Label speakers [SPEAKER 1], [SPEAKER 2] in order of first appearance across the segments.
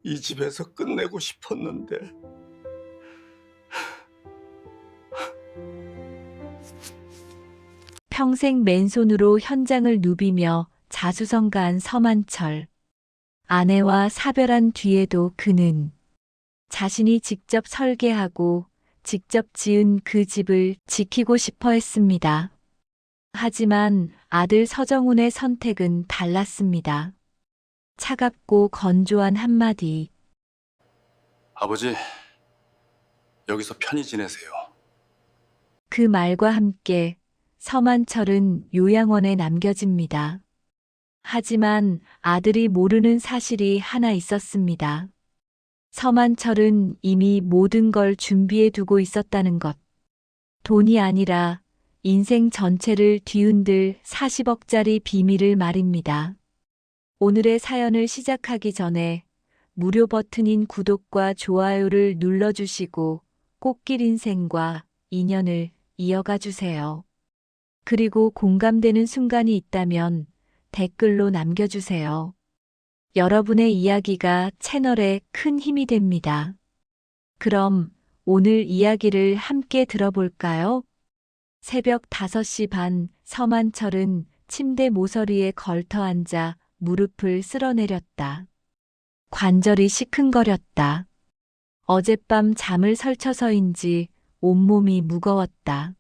[SPEAKER 1] 이 집에서 끝내고 싶었는데.
[SPEAKER 2] 평생 맨손으로 현장을 누비며 자수성가한 서만철. 아내와 사별한 뒤에도 그는 자신이 직접 설계하고 직접 지은 그 집을 지키고 싶어 했습니다. 하지만 아들 서정훈의 선택은 달랐습니다. 차갑고 건조한 한마디.
[SPEAKER 1] 아버지, 여기서 편히 지내세요.
[SPEAKER 2] 그 말과 함께 서만철은 요양원에 남겨집니다. 하지만 아들이 모르는 사실이 하나 있었습니다. 서만철은 이미 모든 걸 준비해 두고 있었다는 것. 돈이 아니라 인생 전체를 뒤흔들 40억짜리 비밀을 말입니다. 오늘의 사연을 시작하기 전에 무료 버튼인 구독과 좋아요를 눌러주시고 꽃길 인생과 인연을 이어가 주세요. 그리고 공감되는 순간이 있다면 댓글로 남겨주세요. 여러분의 이야기가 채널에 큰 힘이 됩니다. 그럼 오늘 이야기를 함께 들어볼까요? 새벽 5시 반, 서만철은 침대 모서리에 걸터 앉아 무릎을 쓸어내렸다. 관절이 시큰거렸다. 어젯밤 잠을 설쳐서인지 온몸이 무거웠다.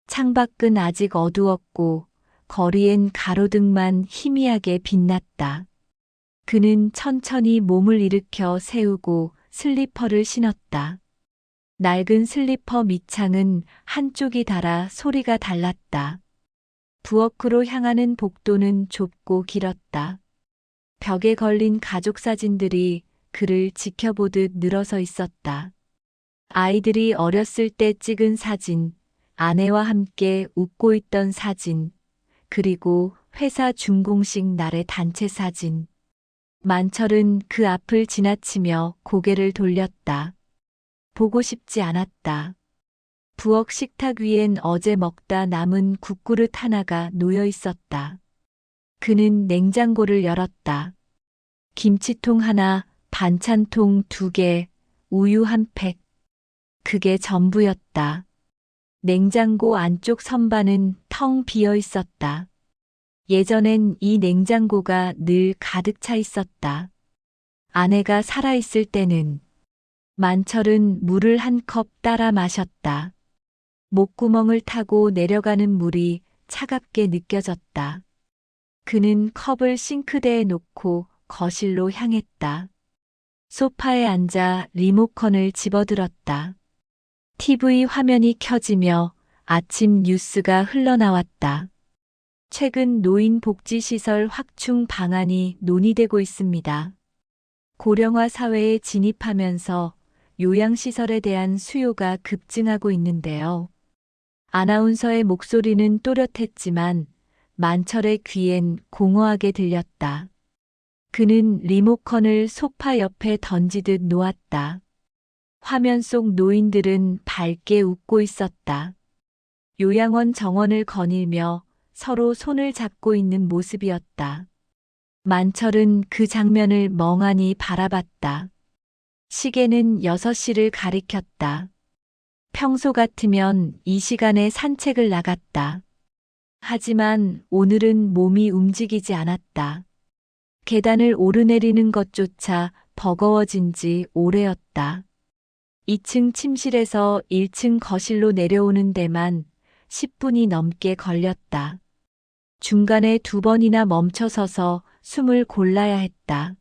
[SPEAKER 2] 창밖은 아직 어두웠고 거리엔 가로등만 희미하게 빛났다. 그는 천천히 몸을 일으켜 세우고 슬리퍼를 신었다. 낡은 슬리퍼 밑창은 한쪽이 닳아 소리가 달랐다. 부엌으로 향하는 복도는 좁고 길었다. 벽에 걸린 가족 사진들이 그를 지켜보듯 늘어서 있었다. 아이들이 어렸을 때 찍은 사진, 아내와 함께 웃고 있던 사진, 그리고 회사 준공식 날의 단체 사진. 만철은 그 앞을 지나치며 고개를 돌렸다. 보고 싶지 않았다. 부엌 식탁 위엔 어제 먹다 남은 국그릇 하나가 놓여 있었다. 그는 냉장고를 열었다. 김치통 하나, 반찬통 2개, 우유 한 팩. 그게 전부였다. 냉장고 안쪽 선반은 텅 비어 있었다. 예전엔 이 냉장고가 늘 가득 차 있었다. 아내가 살아있을 때는 만철은 물을 한 컵 따라 마셨다. 목구멍을 타고 내려가는 물이 차갑게 느껴졌다. 그는 컵을 싱크대에 놓고 거실로 향했다. 소파에 앉아 리모컨을 집어들었다. TV 화면이 켜지며 아침 뉴스가 흘러나왔다. 최근 노인복지시설 확충 방안이 논의되고 있습니다. 고령화 사회에 진입하면서 요양시설에 대한 수요가 급증하고 있는데요. 아나운서의 목소리는 또렷했지만 만철의 귀엔 공허하게 들렸다. 그는 리모컨을 소파 옆에 던지듯 놓았다. 화면 속 노인들은 밝게 웃고 있었다. 요양원 정원을 거닐며 서로 손을 잡고 있는 모습이었다. 만철은 그 장면을 멍하니 바라봤다. 시계는 6시를 가리켰다. 평소 같으면 이 시간에 산책을 나갔다. 하지만 오늘은 몸이 움직이지 않았다. 계단을 오르내리는 것조차 버거워진 지 오래였다. 2층 침실에서 1층 거실로 내려오는 데만 10분이 넘게 걸렸다. 중간에 2번이나 멈춰서서 숨을 골라야 했다.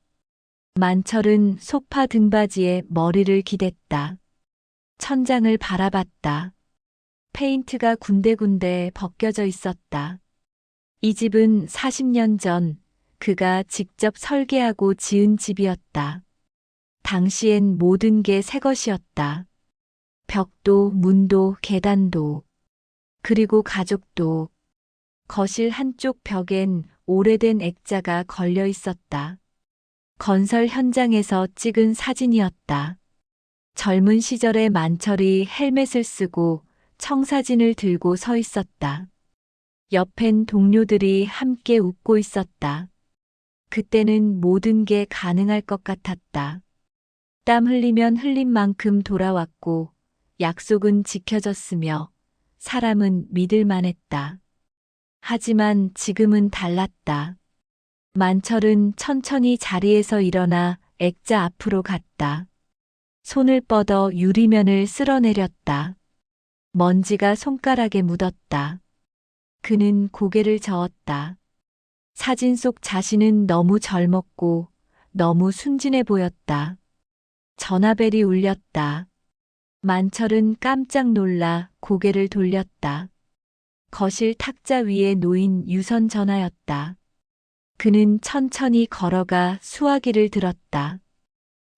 [SPEAKER 2] 만철은 소파 등받이에 머리를 기댔다. 천장을 바라봤다. 페인트가 군데군데 벗겨져 있었다. 이 집은 40년 전 그가 직접 설계하고 지은 집이었다. 당시엔 모든 게 새 것이었다. 벽도, 문도, 계단도, 그리고 가족도. 거실 한쪽 벽엔 오래된 액자가 걸려 있었다. 건설 현장에서 찍은 사진이었다. 젊은 시절의 만철이 헬멧을 쓰고 청사진을 들고 서 있었다. 옆엔 동료들이 함께 웃고 있었다. 그때는 모든 게 가능할 것 같았다. 땀 흘리면 흘린 만큼 돌아왔고 약속은 지켜졌으며 사람은 믿을 만했다. 하지만 지금은 달랐다. 만철은 천천히 자리에서 일어나 액자 앞으로 갔다. 손을 뻗어 유리면을 쓸어내렸다. 먼지가 손가락에 묻었다. 그는 고개를 저었다. 사진 속 자신은 너무 젊었고 너무 순진해 보였다. 전화벨이 울렸다. 만철은 깜짝 놀라 고개를 돌렸다. 거실 탁자 위에 놓인 유선 전화였다. 그는 천천히 걸어가 수화기를 들었다.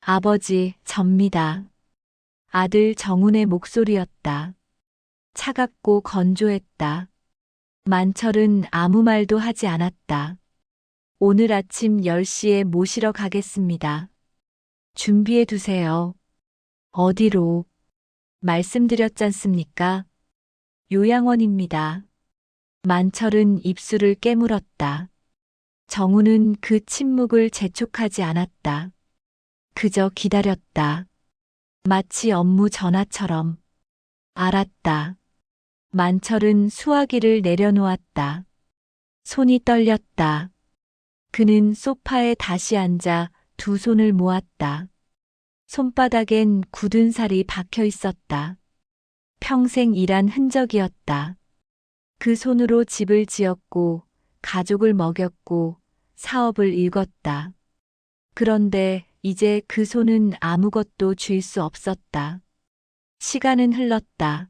[SPEAKER 2] 아버지, 접니다. 아들 정훈의 목소리였다. 차갑고 건조했다. 만철은 아무 말도 하지 않았다. 오늘 아침 10시에 모시러 가겠습니다. 준비해 두세요. 어디로? 말씀드렸잖습니까? 요양원입니다. 만철은 입술을 깨물었다. 정우는 그 침묵을 재촉하지 않았다. 그저 기다렸다. 마치 업무 전화처럼. 알았다. 만철은 수화기를 내려놓았다. 손이 떨렸다. 그는 소파에 다시 앉아 두 손을 모았다. 손바닥엔 굳은 살이 박혀 있었다. 평생 일한 흔적이었다. 그 손으로 집을 지었고, 가족을 먹였고, 사업을 일궜다. 그런데 이제 그 손은 아무것도 쥘 수 없었다. 시간은 흘렀다.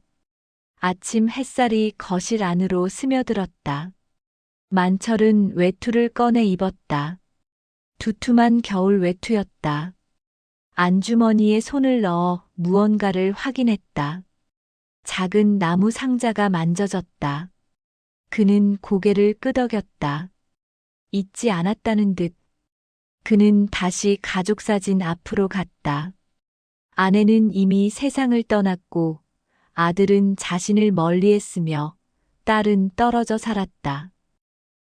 [SPEAKER 2] 아침 햇살이 거실 안으로 스며들었다. 만철은 외투를 꺼내 입었다. 두툼한 겨울 외투였다. 안주머니에 손을 넣어 무언가를 확인했다. 작은 나무 상자가 만져졌다. 그는 고개를 끄덕였다. 잊지 않았다는 듯. 그는 다시 가족사진 앞으로 갔다. 아내는 이미 세상을 떠났고 아들은 자신을 멀리했으며 딸은 떨어져 살았다.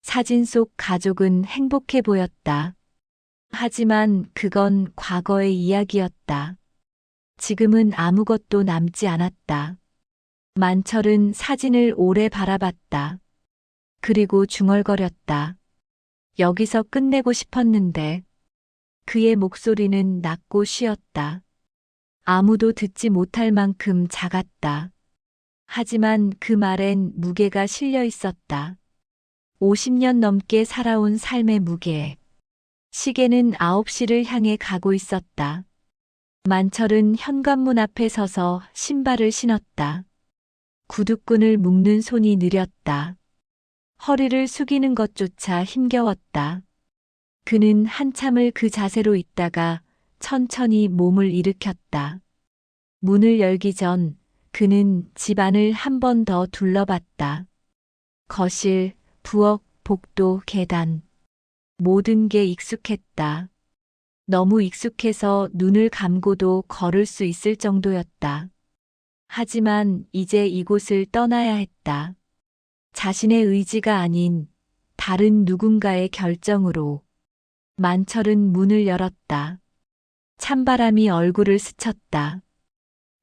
[SPEAKER 2] 사진 속 가족은 행복해 보였다. 하지만 그건 과거의 이야기였다. 지금은 아무것도 남지 않았다. 만철은 사진을 오래 바라봤다. 그리고 중얼거렸다. 여기서 끝내고 싶었는데. 그의 목소리는 낮고 쉬었다. 아무도 듣지 못할 만큼 작았다. 하지만 그 말엔 무게가 실려 있었다. 50년 넘게 살아온 삶의 무게. 시계는 9시를 향해 가고 있었다. 만철은 현관문 앞에 서서 신발을 신었다. 구두끈을 묶는 손이 느렸다. 허리를 숙이는 것조차 힘겨웠다. 그는 한참을 그 자세로 있다가 천천히 몸을 일으켰다. 문을 열기 전 그는 집안을 한 번 더 둘러봤다. 거실, 부엌, 복도, 계단. 모든 게 익숙했다. 너무 익숙해서 눈을 감고도 걸을 수 있을 정도였다. 하지만 이제 이곳을 떠나야 했다. 자신의 의지가 아닌 다른 누군가의 결정으로. 만철은 문을 열었다. 찬바람이 얼굴을 스쳤다.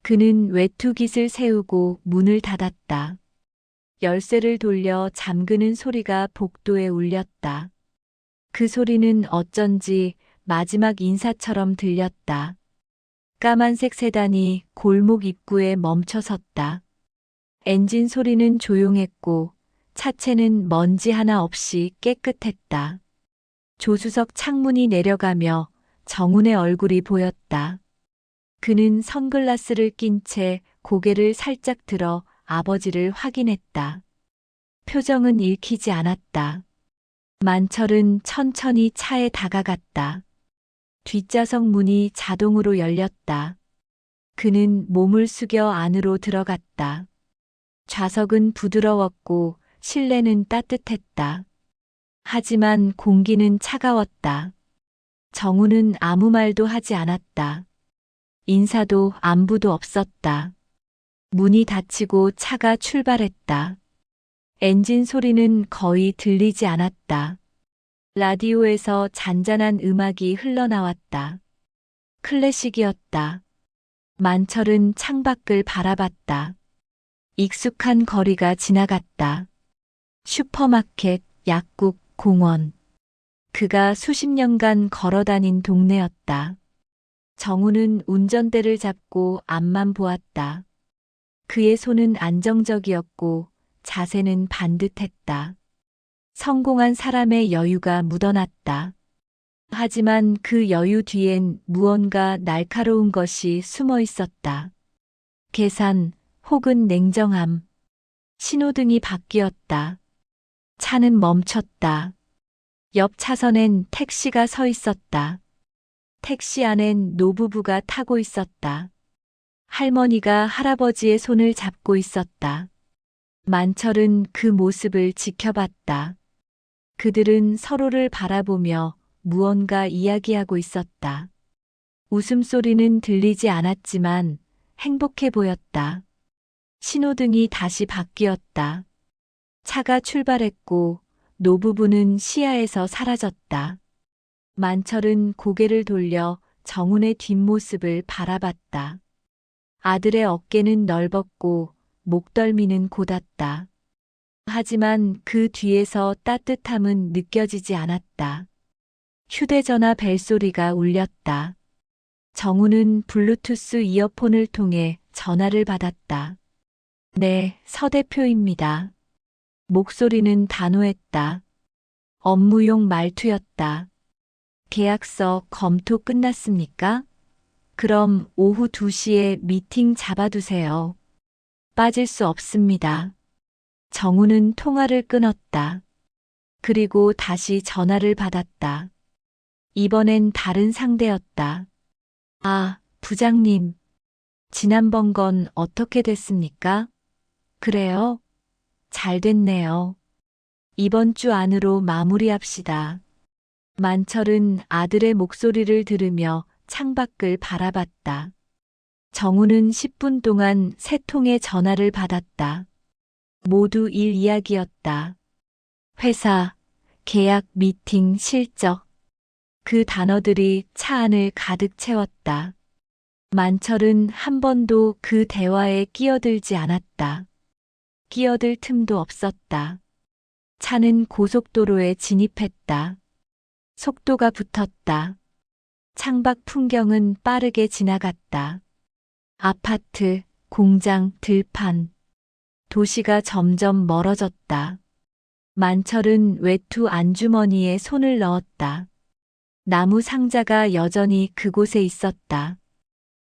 [SPEAKER 2] 그는 외투깃을 세우고 문을 닫았다. 열쇠를 돌려 잠그는 소리가 복도에 울렸다. 그 소리는 어쩐지 마지막 인사처럼 들렸다. 까만색 세단이 골목 입구에 멈춰 섰다. 엔진 소리는 조용했고 차체는 먼지 하나 없이 깨끗했다. 조수석 창문이 내려가며 정훈의 얼굴이 보였다. 그는 선글라스를 낀 채 고개를 살짝 들어 아버지를 확인했다. 표정은 읽히지 않았다. 만철은 천천히 차에 다가갔다. 뒷좌석 문이 자동으로 열렸다. 그는 몸을 숙여 안으로 들어갔다. 좌석은 부드러웠고 실내는 따뜻했다. 하지만 공기는 차가웠다. 정우는 아무 말도 하지 않았다. 인사도 안부도 없었다. 문이 닫히고 차가 출발했다. 엔진 소리는 거의 들리지 않았다. 라디오에서 잔잔한 음악이 흘러나왔다. 클래식이었다. 만철은 창밖을 바라봤다. 익숙한 거리가 지나갔다. 슈퍼마켓, 약국, 공원. 그가 수십 년간 걸어다닌 동네였다. 정우는 운전대를 잡고 앞만 보았다. 그의 손은 안정적이었고 자세는 반듯했다. 성공한 사람의 여유가 묻어났다. 하지만 그 여유 뒤엔 무언가 날카로운 것이 숨어 있었다. 계산 혹은 냉정함. 신호등이 바뀌었다. 차는 멈췄다. 옆 차선엔 택시가 서 있었다. 택시 안엔 노부부가 타고 있었다. 할머니가 할아버지의 손을 잡고 있었다. 만철은 그 모습을 지켜봤다. 그들은 서로를 바라보며 무언가 이야기하고 있었다. 웃음소리는 들리지 않았지만 행복해 보였다. 신호등이 다시 바뀌었다. 차가 출발했고 노부부는 시야에서 사라졌다. 만철은 고개를 돌려 정훈의 뒷모습을 바라봤다. 아들의 어깨는 넓었고 목덜미는 곧았다. 하지만 그 뒤에서 따뜻함은 느껴지지 않았다. 휴대전화 벨소리가 울렸다. 정우는 블루투스 이어폰을 통해 전화를 받았다. 네, 서 대표입니다. 목소리는 단호했다. 업무용 말투였다. 계약서 검토 끝났습니까? 그럼 오후 2시에 미팅 잡아두세요. 빠질 수 없습니다. 정우는 통화를 끊었다. 그리고 다시 전화를 받았다. 이번엔 다른 상대였다. 아, 부장님. 지난번 건 어떻게 됐습니까? 그래요? 잘 됐네요. 이번 주 안으로 마무리합시다. 만철은 아들의 목소리를 들으며 창밖을 바라봤다. 정우는 10분 동안 3통의 전화를 받았다. 모두 일 이야기였다. 회사, 계약, 미팅, 실적. 그 단어들이 차 안을 가득 채웠다. 만철은 한 번도 그 대화에 끼어들지 않았다. 끼어들 틈도 없었다. 차는 고속도로에 진입했다. 속도가 붙었다. 창밖 풍경은 빠르게 지나갔다. 아파트, 공장, 들판. 도시가 점점 멀어졌다. 만철은 외투 안주머니에 손을 넣었다. 나무 상자가 여전히 그곳에 있었다.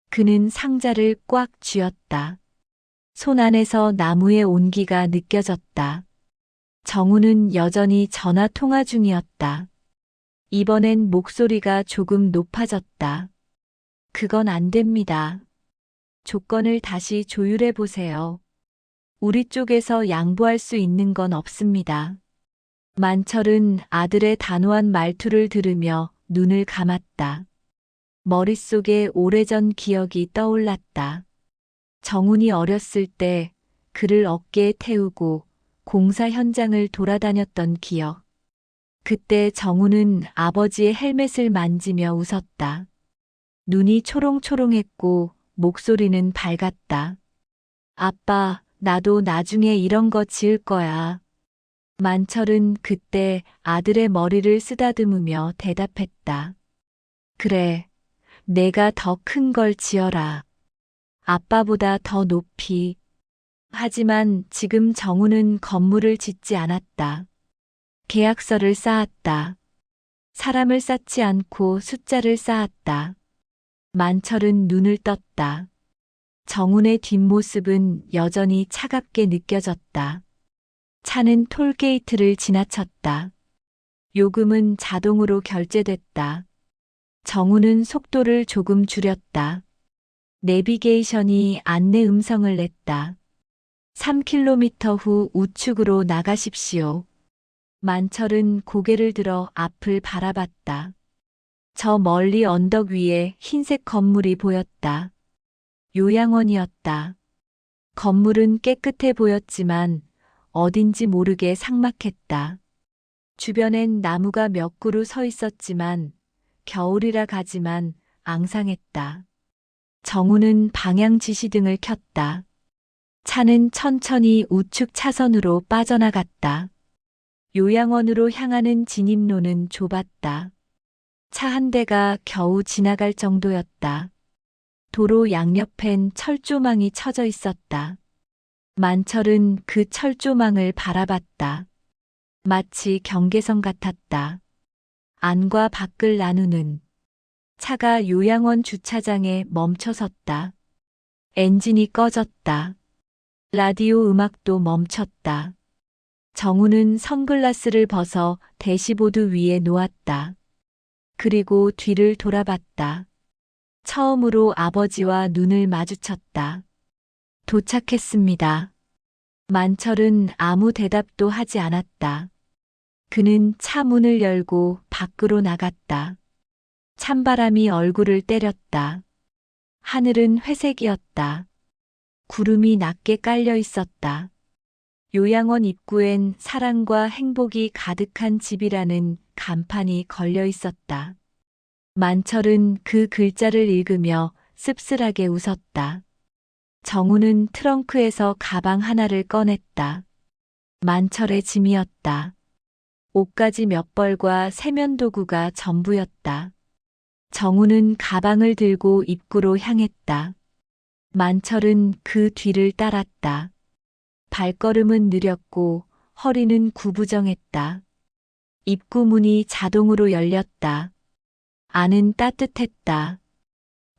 [SPEAKER 2] 그는 상자를 꽉 쥐었다. 손 안에서 나무의 온기가 느껴졌다. 정우는 여전히 전화 통화 중이었다. 이번엔 목소리가 조금 높아졌다. 그건 안 됩니다. 조건을 다시 조율해 보세요. 우리 쪽에서 양보할 수 있는 건 없습니다. 만철은 아들의 단호한 말투를 들으며 눈을 감았다. 머릿속에 오래전 기억이 떠올랐다. 정훈이 어렸을 때 그를 어깨에 태우고 공사 현장을 돌아다녔던 기억. 그때 정훈은 아버지의 헬멧을 만지며 웃었다. 눈이 초롱초롱했고 목소리는 밝았다. 아빠, 나도 나중에 이런 거 지을 거야. 만철은 그때 아들의 머리를 쓰다듬으며 대답했다. 그래, 내가 더 큰 걸 지어라. 아빠보다 더 높이. 하지만 지금 정우는 건물을 짓지 않았다. 계약서를 쌓았다. 사람을 쌓지 않고 숫자를 쌓았다. 만철은 눈을 떴다. 정훈의 뒷모습은 여전히 차갑게 느껴졌다. 차는 톨게이트를 지나쳤다. 요금은 자동으로 결제됐다. 정훈은 속도를 조금 줄였다. 내비게이션이 안내 음성을 냈다. 3km 후 우측으로 나가십시오. 만철은 고개를 들어 앞을 바라봤다. 저 멀리 언덕 위에 흰색 건물이 보였다. 요양원이었다. 건물은 깨끗해 보였지만 어딘지 모르게 삭막했다. 주변엔 나무가 몇 그루 서 있었지만 겨울이라 가지만 앙상했다. 정우는 방향 지시등을 켰다. 차는 천천히 우측 차선으로 빠져나갔다. 요양원으로 향하는 진입로는 좁았다. 차 한 대가 겨우 지나갈 정도였다. 도로 양옆엔 철조망이 쳐져 있었다. 만철은 그 철조망을 바라봤다. 마치 경계선 같았다. 안과 밖을 나누는. 차가 요양원 주차장에 멈춰 섰다. 엔진이 꺼졌다. 라디오 음악도 멈췄다. 정우는 선글라스를 벗어 대시보드 위에 놓았다. 그리고 뒤를 돌아봤다. 처음으로 아버지와 눈을 마주쳤다. 도착했습니다. 만철은 아무 대답도 하지 않았다. 그는 차 문을 열고 밖으로 나갔다. 찬바람이 얼굴을 때렸다. 하늘은 회색이었다. 구름이 낮게 깔려 있었다. 요양원 입구엔 사랑과 행복이 가득한 집이라는 간판이 걸려 있었다. 만철은 그 글자를 읽으며 씁쓸하게 웃었다. 정우는 트렁크에서 가방 하나를 꺼냈다. 만철의 짐이었다. 옷가지 몇 벌과 세면도구가 전부였다. 정우는 가방을 들고 입구로 향했다. 만철은 그 뒤를 따랐다. 발걸음은 느렸고 허리는 구부정했다. 입구 문이 자동으로 열렸다. 안은 따뜻했다.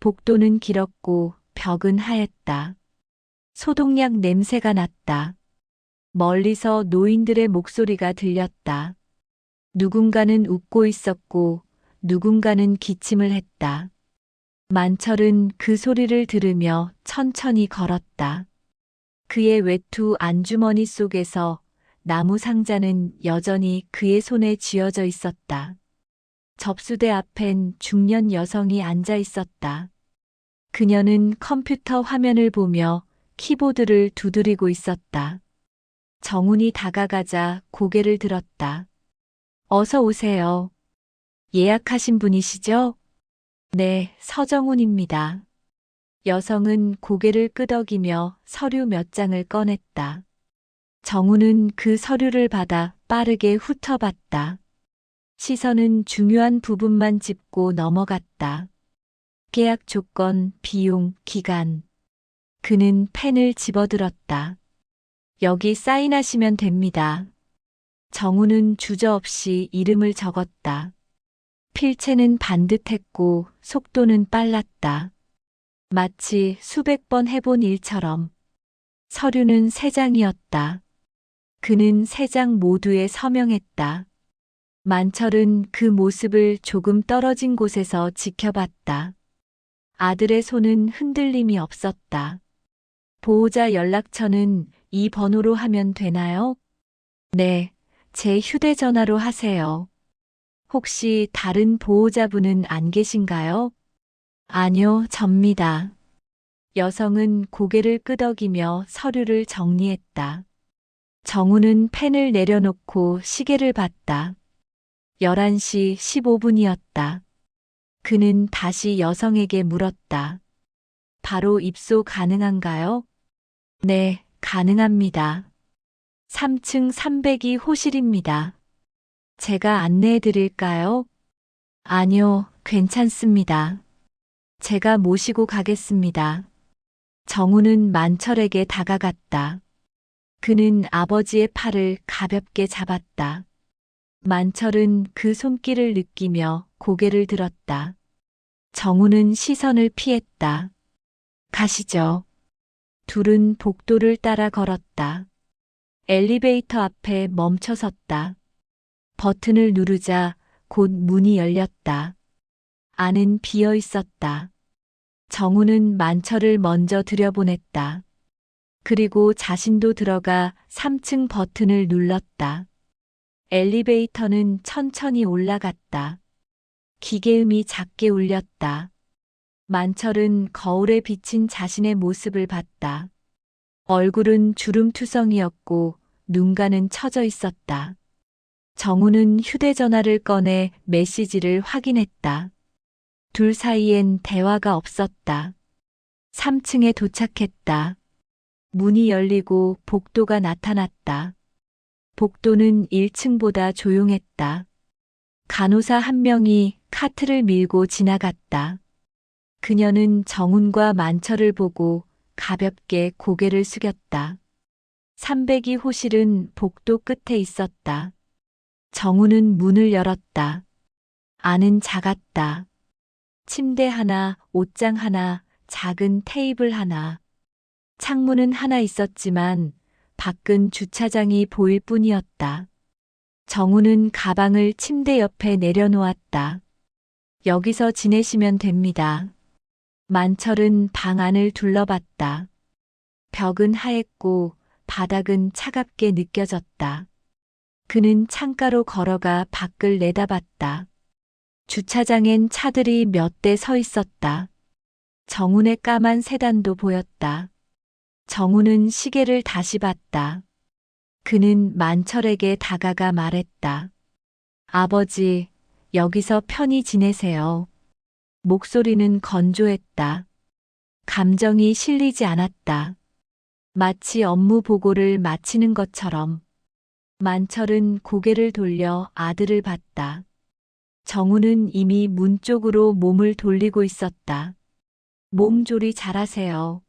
[SPEAKER 2] 복도는 길었고 벽은 하였다. 소독약 냄새가 났다. 멀리서 노인들의 목소리가 들렸다. 누군가는 웃고 있었고 누군가는 기침을 했다. 만철은 그 소리를 들으며 천천히 걸었다. 그의 외투 안주머니 속에서 나무 상자는 여전히 그의 손에 쥐어져 있었다. 접수대 앞엔 중년 여성이 앉아 있었다. 그녀는 컴퓨터 화면을 보며 키보드를 두드리고 있었다. 정훈이 다가가자 고개를 들었다. 어서 오세요. 예약하신 분이시죠? 네, 서정훈입니다. 여성은 고개를 끄덕이며 서류 몇 장을 꺼냈다. 정훈은 그 서류를 받아 빠르게 훑어봤다. 시선은 중요한 부분만 짚고 넘어갔다. 계약 조건, 비용, 기간. 그는 펜을 집어들었다. 여기 사인하시면 됩니다. 정훈은 주저없이 이름을 적었다. 필체는 반듯했고 속도는 빨랐다. 마치 수백 번 해본 일처럼. 서류는 3장이었다. 그는 3장 모두에 서명했다. 만철은 그 모습을 조금 떨어진 곳에서 지켜봤다. 아들의 손은 흔들림이 없었다. 보호자 연락처는 이 번호로 하면 되나요? 네, 제 휴대전화로 하세요. 혹시 다른 보호자분은 안 계신가요? 아니요, 접니다. 여성은 고개를 끄덕이며 서류를 정리했다. 정우는 펜을 내려놓고 시계를 봤다. 11시 15분이었다. 그는 다시 여성에게 물었다. 바로 입소 가능한가요? 네, 가능합니다. 3층 302 호실입니다. 제가 안내해 드릴까요? 아니요, 괜찮습니다. 제가 모시고 가겠습니다. 정우는 만철에게 다가갔다. 그는 아버지의 팔을 가볍게 잡았다. 만철은 그 손길을 느끼며 고개를 들었다. 정우는 시선을 피했다. 가시죠. 둘은 복도를 따라 걸었다. 엘리베이터 앞에 멈춰 섰다. 버튼을 누르자 곧 문이 열렸다. 안은 비어 있었다. 정우는 만철을 먼저 들여보냈다. 그리고 자신도 들어가 3층 버튼을 눌렀다. 엘리베이터는 천천히 올라갔다. 기계음이 작게 울렸다. 만철은 거울에 비친 자신의 모습을 봤다. 얼굴은 주름투성이었고 눈가는 처져 있었다. 정우는 휴대전화를 꺼내 메시지를 확인했다. 둘 사이엔 대화가 없었다. 3층에 도착했다. 문이 열리고 복도가 나타났다. 복도는 1층보다 조용했다. 간호사 한 명이 카트를 밀고 지나갔다. 그녀는 정훈과 만철을 보고 가볍게 고개를 숙였다. 302 호실은 복도 끝에 있었다. 정훈은 문을 열었다. 안은 작았다. 침대 하나, 옷장 하나, 작은 테이블 하나. 창문은 하나 있었지만 밖은 주차장이 보일 뿐이었다. 정우는 가방을 침대 옆에 내려놓았다. 여기서 지내시면 됩니다. 만철은 방 안을 둘러봤다. 벽은 하얗고 바닥은 차갑게 느껴졌다. 그는 창가로 걸어가 밖을 내다봤다. 주차장엔 차들이 몇 대 서 있었다. 정훈의 까만 세단도 보였다. 정훈은 시계를 다시 봤다. 그는 만철에게 다가가 말했다. 아버지, 여기서 편히 지내세요. 목소리는 건조했다. 감정이 실리지 않았다. 마치 업무 보고를 마치는 것처럼. 만철은 고개를 돌려 아들을 봤다. 정우는 이미 문 쪽으로 몸을 돌리고 있었다. 몸조리 잘하세요.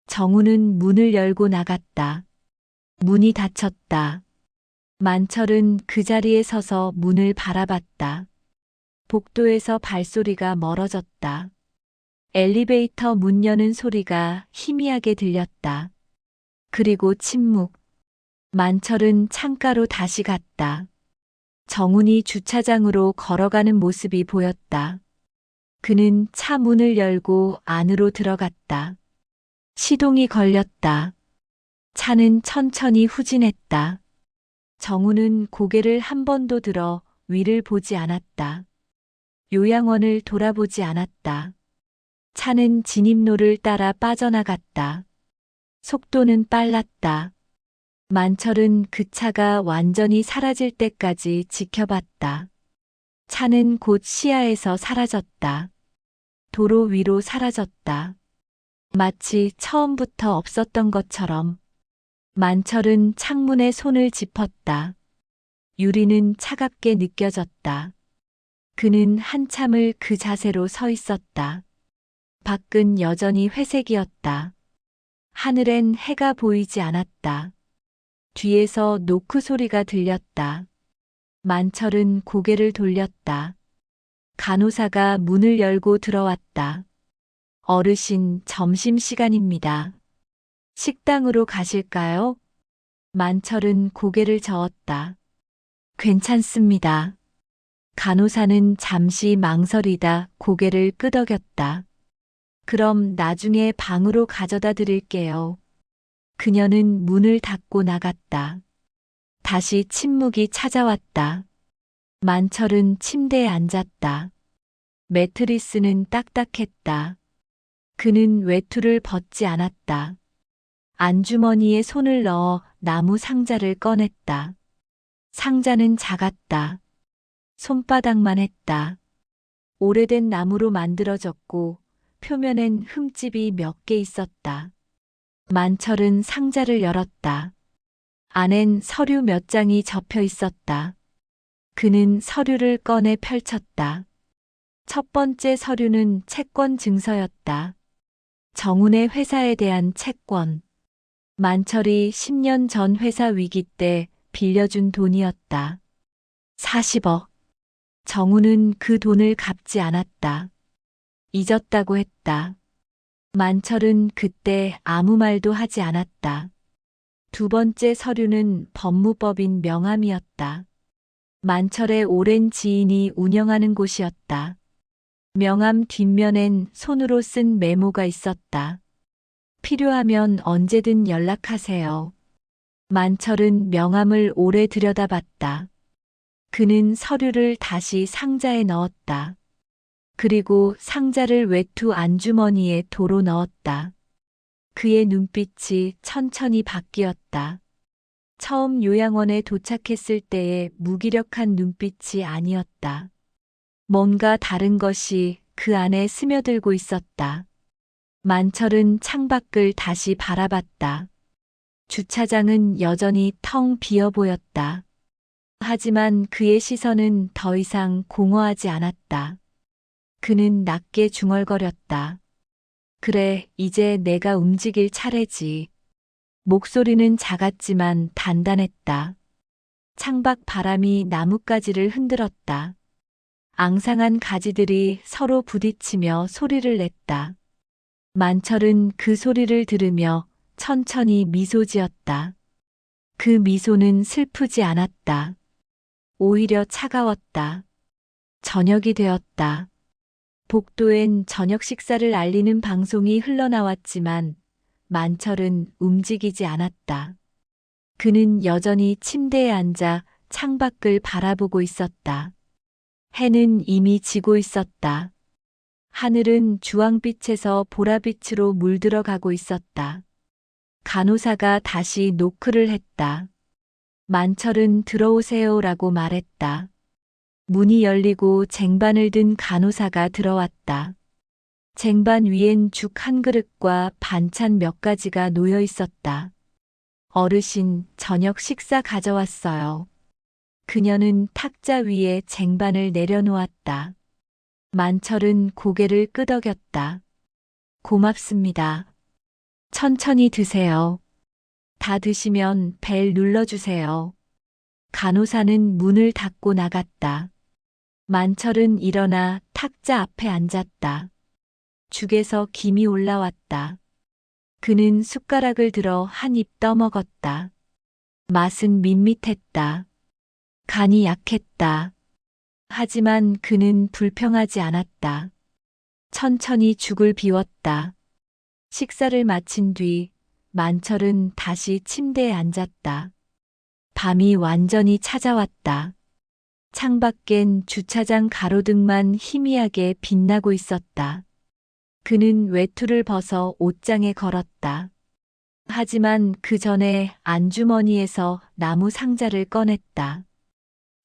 [SPEAKER 2] 정우는 문을 열고 나갔다. 문이 닫혔다. 만철은 그 자리에 서서 문을 바라봤다. 복도에서 발소리가 멀어졌다. 엘리베이터 문 여는 소리가 희미하게 들렸다. 그리고 침묵. 만철은 창가로 다시 갔다. 정훈이 주차장으로 걸어가는 모습이 보였다. 그는 차 문을 열고 안으로 들어갔다. 시동이 걸렸다. 차는 천천히 후진했다. 정우는 고개를 한 번도 들어 위를 보지 않았다. 요양원을 돌아보지 않았다. 차는 진입로를 따라 빠져나갔다. 속도는 빨랐다. 만철은 그 차가 완전히 사라질 때까지 지켜봤다. 차는 곧 시야에서 사라졌다. 도로 위로 사라졌다. 마치 처음부터 없었던 것처럼. 만철은 창문에 손을 짚었다. 유리는 차갑게 느껴졌다. 그는 한참을 그 자세로 서 있었다. 밖은 여전히 회색이었다. 하늘엔 해가 보이지 않았다. 뒤에서 노크 소리가 들렸다. 만철은 고개를 돌렸다. 간호사가 문을 열고 들어왔다. 어르신, 점심시간입니다. 식당으로 가실까요? 만철은 고개를 저었다. 괜찮습니다. 간호사는 잠시 망설이다 고개를 끄덕였다. 그럼 나중에 방으로 가져다 드릴게요. 그녀는 문을 닫고 나갔다. 다시 침묵이 찾아왔다. 만철은 침대에 앉았다. 매트리스는 딱딱했다. 그는 외투를 벗지 않았다. 안주머니에 손을 넣어 나무 상자를 꺼냈다. 상자는 작았다. 손바닥만 했다. 오래된 나무로 만들어졌고 표면엔 흠집이 몇 개 있었다. 만철은 상자를 열었다. 안엔 서류 몇 장이 접혀 있었다. 그는 서류를 꺼내 펼쳤다. 첫 번째 서류는 채권 증서였다. 정훈의 회사에 대한 채권. 만철이 10년 전 회사 위기 때 빌려준 돈이었다. 40억. 정훈은 그 돈을 갚지 않았다. 잊었다고 했다. 만철은 그때 아무 말도 하지 않았다. 두 번째 서류는 법무법인 명함이었다. 만철의 오랜 지인이 운영하는 곳이었다. 명함 뒷면엔 손으로 쓴 메모가 있었다. 필요하면 언제든 연락하세요. 만철은 명함을 오래 들여다봤다. 그는 서류를 다시 상자에 넣었다. 그리고 상자를 외투 안주머니에 도로 넣었다. 그의 눈빛이 천천히 바뀌었다. 처음 요양원에 도착했을 때의 무기력한 눈빛이 아니었다. 뭔가 다른 것이 그 안에 스며들고 있었다. 만철은 창밖을 다시 바라봤다. 주차장은 여전히 텅 비어 보였다. 하지만 그의 시선은 더 이상 공허하지 않았다. 그는 낮게 중얼거렸다. 그래, 이제 내가 움직일 차례지. 목소리는 작았지만 단단했다. 창밖 바람이 나뭇가지를 흔들었다. 앙상한 가지들이 서로 부딪히며 소리를 냈다. 만철은 그 소리를 들으며 천천히 미소 지었다. 그 미소는 슬프지 않았다. 오히려 차가웠다. 저녁이 되었다. 복도엔 저녁 식사를 알리는 방송이 흘러나왔지만 만철은 움직이지 않았다. 그는 여전히 침대에 앉아 창밖을 바라보고 있었다. 해는 이미 지고 있었다. 하늘은 주황빛에서 보라빛으로 물들어가고 있었다. 간호사가 다시 노크를 했다. 만철은 들어오세요라고 말했다. 문이 열리고 쟁반을 든 간호사가 들어왔다. 쟁반 위엔 죽 한 그릇과 반찬 몇 가지가 놓여 있었다. 어르신, 저녁 식사 가져왔어요. 그녀는 탁자 위에 쟁반을 내려놓았다. 만철은 고개를 끄덕였다. 고맙습니다. 천천히 드세요. 다 드시면 벨 눌러주세요. 간호사는 문을 닫고 나갔다. 만철은 일어나 탁자 앞에 앉았다. 죽에서 김이 올라왔다. 그는 숟가락을 들어 한 입 떠먹었다. 맛은 밋밋했다. 간이 약했다. 하지만 그는 불평하지 않았다. 천천히 죽을 비웠다. 식사를 마친 뒤 만철은 다시 침대에 앉았다. 밤이 완전히 찾아왔다. 창밖엔 주차장 가로등만 희미하게 빛나고 있었다. 그는 외투를 벗어 옷장에 걸었다. 하지만 그 전에 안주머니에서 나무 상자를 꺼냈다.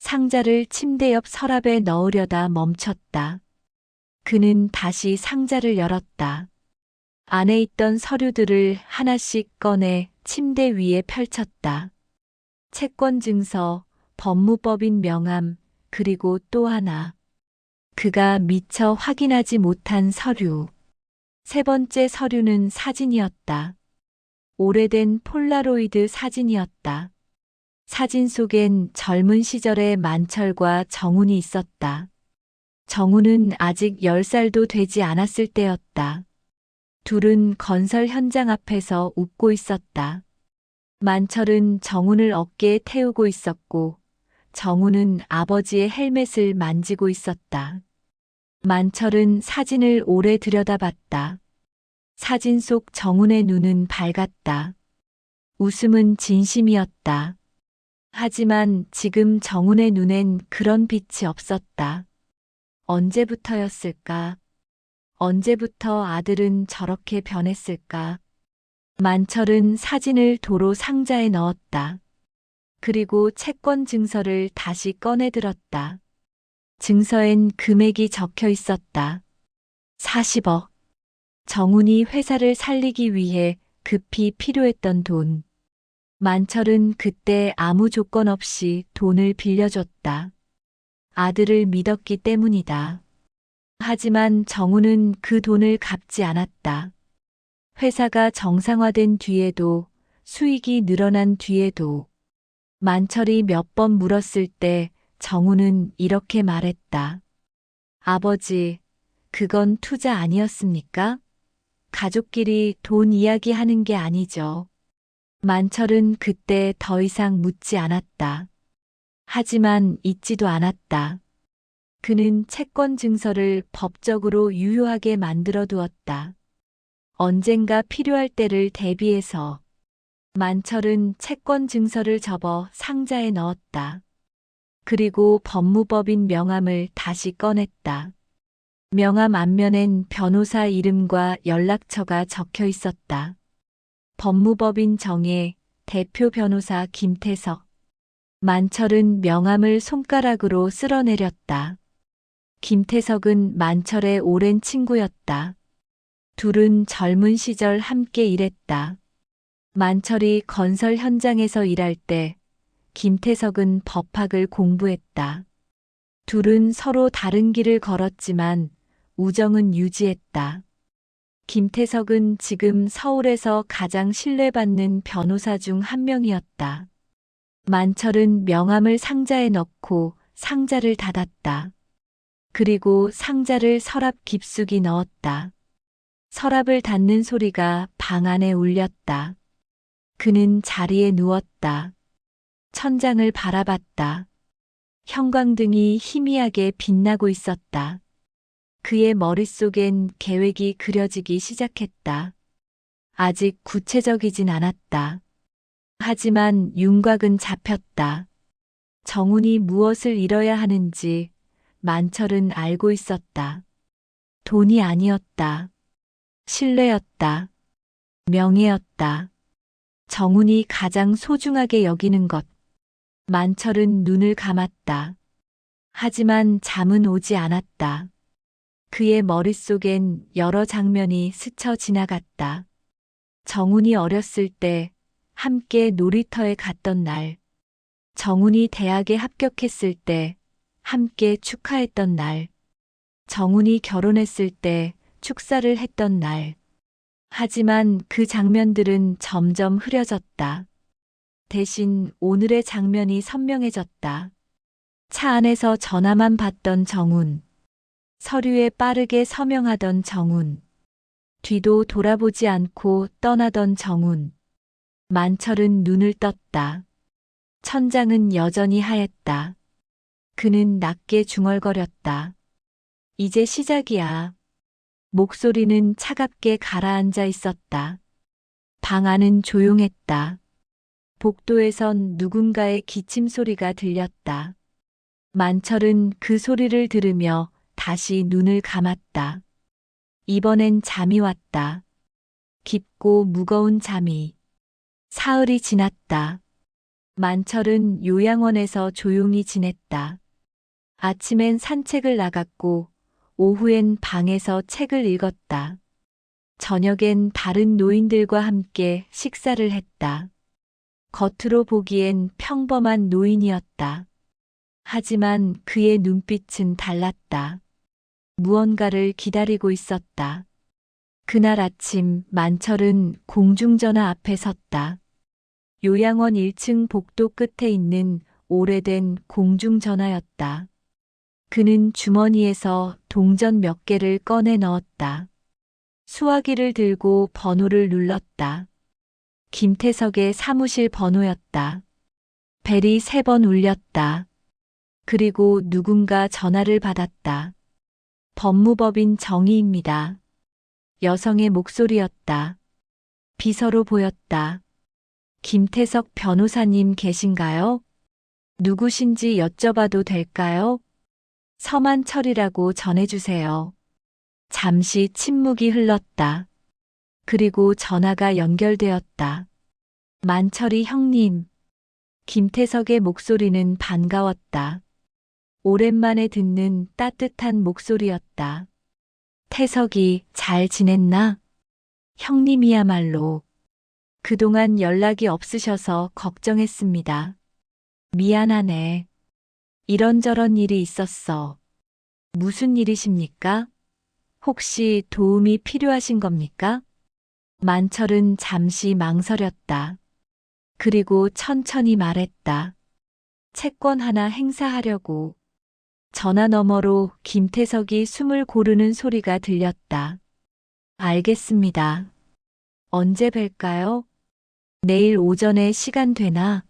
[SPEAKER 2] 상자를 침대 옆 서랍에 넣으려다 멈췄다. 그는 다시 상자를 열었다. 안에 있던 서류들을 하나씩 꺼내 침대 위에 펼쳤다. 채권 증서, 법무법인 명함, 그리고 또 하나. 그가 미처 확인하지 못한 서류. 세 번째 서류는 사진이었다. 오래된 폴라로이드 사진이었다. 사진 속엔 젊은 시절의 만철과 정훈이 있었다. 정훈은 아직 10살도 되지 않았을 때였다. 둘은 건설 현장 앞에서 웃고 있었다. 만철은 정훈을 어깨에 태우고 있었고 정훈은 아버지의 헬멧을 만지고 있었다. 만철은 사진을 오래 들여다봤다. 사진 속 정훈의 눈은 밝았다. 웃음은 진심이었다. 하지만 지금 정훈의 눈엔 그런 빛이 없었다. 언제부터였을까? 언제부터 아들은 저렇게 변했을까? 만철은 사진을 도로 상자에 넣었다. 그리고 채권 증서를 다시 꺼내들었다. 증서엔 금액이 적혀 있었다. 40억. 정훈이 회사를 살리기 위해 급히 필요했던 돈. 만철은 그때 아무 조건 없이 돈을 빌려줬다. 아들을 믿었기 때문이다. 하지만 정훈은 그 돈을 갚지 않았다. 회사가 정상화된 뒤에도, 수익이 늘어난 뒤에도, 만철이 몇 번 물었을 때 정훈은 이렇게 말했다. 아버지, 그건 투자 아니었습니까? 가족끼리 돈 이야기하는 게 아니죠. 만철은 그때 더 이상 묻지 않았다. 하지만 잊지도 않았다. 그는 채권 증서를 법적으로 유효하게 만들어 두었다. 언젠가 필요할 때를 대비해서 만철은 채권 증서를 접어 상자에 넣었다. 그리고 법무법인 명함을 다시 꺼냈다. 명함 앞면엔 변호사 이름과 연락처가 적혀 있었다. 법무법인 정혜, 대표 변호사 김태석. 만철은 명함을 손가락으로 쓸어내렸다. 김태석은 만철의 오랜 친구였다. 둘은 젊은 시절 함께 일했다. 만철이 건설 현장에서 일할 때 김태석은 법학을 공부했다. 둘은 서로 다른 길을 걸었지만 우정은 유지했다. 김태석은 지금 서울에서 가장 신뢰받는 변호사 중 한 명이었다. 만철은 명함을 상자에 넣고 상자를 닫았다. 그리고 상자를 서랍 깊숙이 넣었다. 서랍을 닫는 소리가 방 안에 울렸다. 그는 자리에 누웠다. 천장을 바라봤다. 형광등이 희미하게 빛나고 있었다. 그의 머릿속엔 계획이 그려지기 시작했다. 아직 구체적이진 않았다. 하지만 윤곽은 잡혔다. 정훈이 무엇을 잃어야 하는지 만철은 알고 있었다. 돈이 아니었다. 신뢰였다. 명예였다. 정훈이 가장 소중하게 여기는 것. 만철은 눈을 감았다. 하지만 잠은 오지 않았다. 그의 머릿속엔 여러 장면이 스쳐 지나갔다. 정훈이 어렸을 때 함께 놀이터에 갔던 날. 정훈이 대학에 합격했을 때 함께 축하했던 날. 정훈이 결혼했을 때 축사를 했던 날. 하지만 그 장면들은 점점 흐려졌다. 대신 오늘의 장면이 선명해졌다. 차 안에서 전화만 받던 정훈. 서류에 빠르게 서명하던 정훈. 뒤도 돌아보지 않고 떠나던 정훈. 만철은 눈을 떴다. 천장은 여전히 하였다. 그는 낮게 중얼거렸다. 이제 시작이야. 목소리는 차갑게 가라앉아 있었다. 방 안은 조용했다. 복도에선 누군가의 기침 소리가 들렸다. 만철은 그 소리를 들으며 다시 눈을 감았다. 이번엔 잠이 왔다. 깊고 무거운 잠이. 사흘이 지났다. 만철은 요양원에서 조용히 지냈다. 아침엔 산책을 나갔고 오후엔 방에서 책을 읽었다. 저녁엔 다른 노인들과 함께 식사를 했다. 겉으로 보기엔 평범한 노인이었다. 하지만 그의 눈빛은 달랐다. 무언가를 기다리고 있었다. 그날 아침 만철은 공중전화 앞에 섰다. 요양원 1층 복도 끝에 있는 오래된 공중전화였다. 그는 주머니에서 동전 몇 개를 꺼내 넣었다. 수화기를 들고 번호를 눌렀다. 김태석의 사무실 번호였다. 벨이 3번 울렸다. 그리고 누군가 전화를 받았다. 법무법인 정희입니다. 여성의 목소리였다. 비서로 보였다. 김태석 변호사님 계신가요? 누구신지 여쭤봐도 될까요? 서만철이라고 전해주세요. 잠시 침묵이 흘렀다. 그리고 전화가 연결되었다. 만철이 형님. 김태석의 목소리는 반가웠다. 오랜만에 듣는 따뜻한 목소리였다. 태석이 잘 지냈나? 형님이야말로. 그동안 연락이 없으셔서 걱정했습니다. 미안하네. 이런저런 일이 있었어. 무슨 일이십니까? 혹시 도움이 필요하신 겁니까? 만철은 잠시 망설였다. 그리고 천천히 말했다. 채권 하나 행사하려고. 전화 너머로 김태석이 숨을 고르는 소리가 들렸다. 알겠습니다. 언제 뵐까요? 내일 오전에 시간 되나?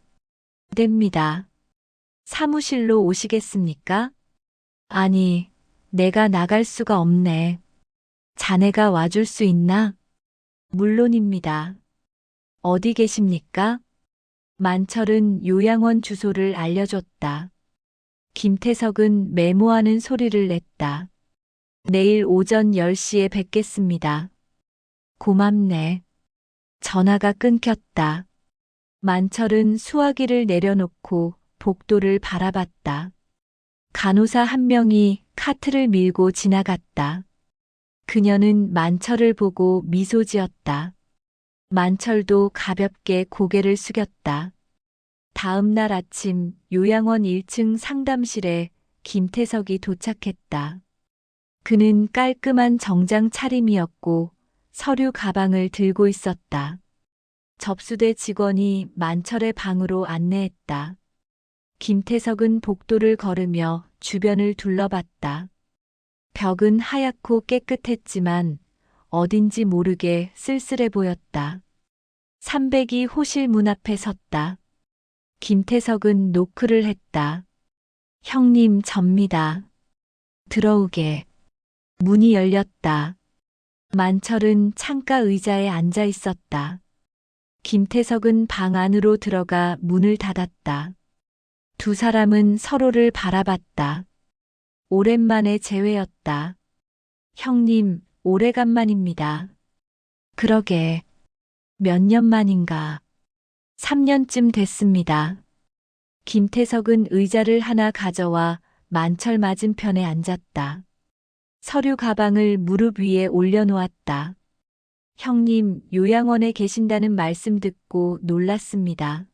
[SPEAKER 2] 됩니다. 사무실로 오시겠습니까? 아니, 내가 나갈 수가 없네. 자네가 와줄 수 있나? 물론입니다. 어디 계십니까? 만철은 요양원 주소를 알려줬다. 김태석은 메모하는 소리를 냈다. 내일 오전 10시에 뵙겠습니다. 고맙네. 전화가 끊겼다. 만철은 수화기를 내려놓고 복도를 바라봤다. 간호사 한 명이 카트를 밀고 지나갔다. 그녀는 만철을 보고 미소 지었다. 만철도 가볍게 고개를 숙였다. 다음 날 아침 요양원 1층 상담실에 김태석이 도착했다. 그는 깔끔한 정장 차림이었고 서류 가방을 들고 있었다. 접수대 직원이 만철의 방으로 안내했다. 김태석은 복도를 걸으며 주변을 둘러봤다. 벽은 하얗고 깨끗했지만 어딘지 모르게 쓸쓸해 보였다. 302 호실 문 앞에 섰다. 김태석은 노크를 했다. 형님, 접니다. 들어오게. 문이 열렸다. 만철은 창가 의자에 앉아 있었다. 김태석은 방 안으로 들어가 문을 닫았다. 두 사람은 서로를 바라봤다. 오랜만에 재회였다. 형님, 오래간만입니다. 그러게. 몇 년 만인가. 3년쯤 됐습니다. 김태석은 의자를 하나 가져와 만철 맞은편에 앉았다. 서류 가방을 무릎 위에 올려놓았다. 형님, 요양원에 계신다는 말씀 듣고 놀랐습니다.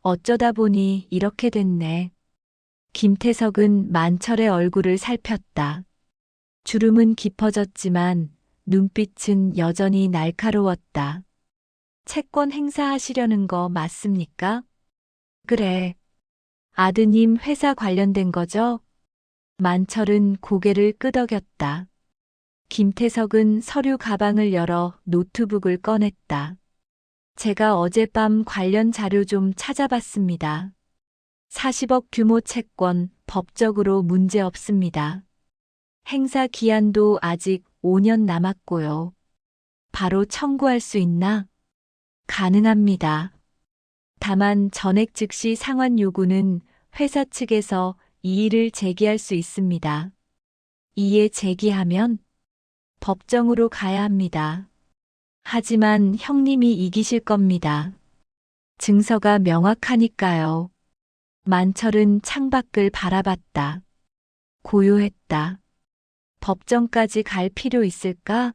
[SPEAKER 2] 어쩌다 보니 이렇게 됐네. 김태석은 만철의 얼굴을 살폈다. 주름은 깊어졌지만 눈빛은 여전히 날카로웠다. 채권 행사하시려는 거 맞습니까? 그래. 아드님 회사 관련된 거죠? 만철은 고개를 끄덕였다. 김태석은 서류 가방을 열어 노트북을 꺼냈다. 제가 어젯밤 관련 자료 좀 찾아봤습니다. 40억 규모 채권 법적으로 문제 없습니다. 행사 기한도 아직 5년 남았고요. 바로 청구할 수 있나? 가능합니다. 다만 전액 즉시 상환 요구는 회사 측에서 이의를 제기할 수 있습니다. 이에 제기하면 법정으로 가야 합니다. 하지만 형님이 이기실 겁니다. 증서가 명확하니까요. 만철은 창밖을 바라봤다. 고요했다. 법정까지 갈 필요 있을까?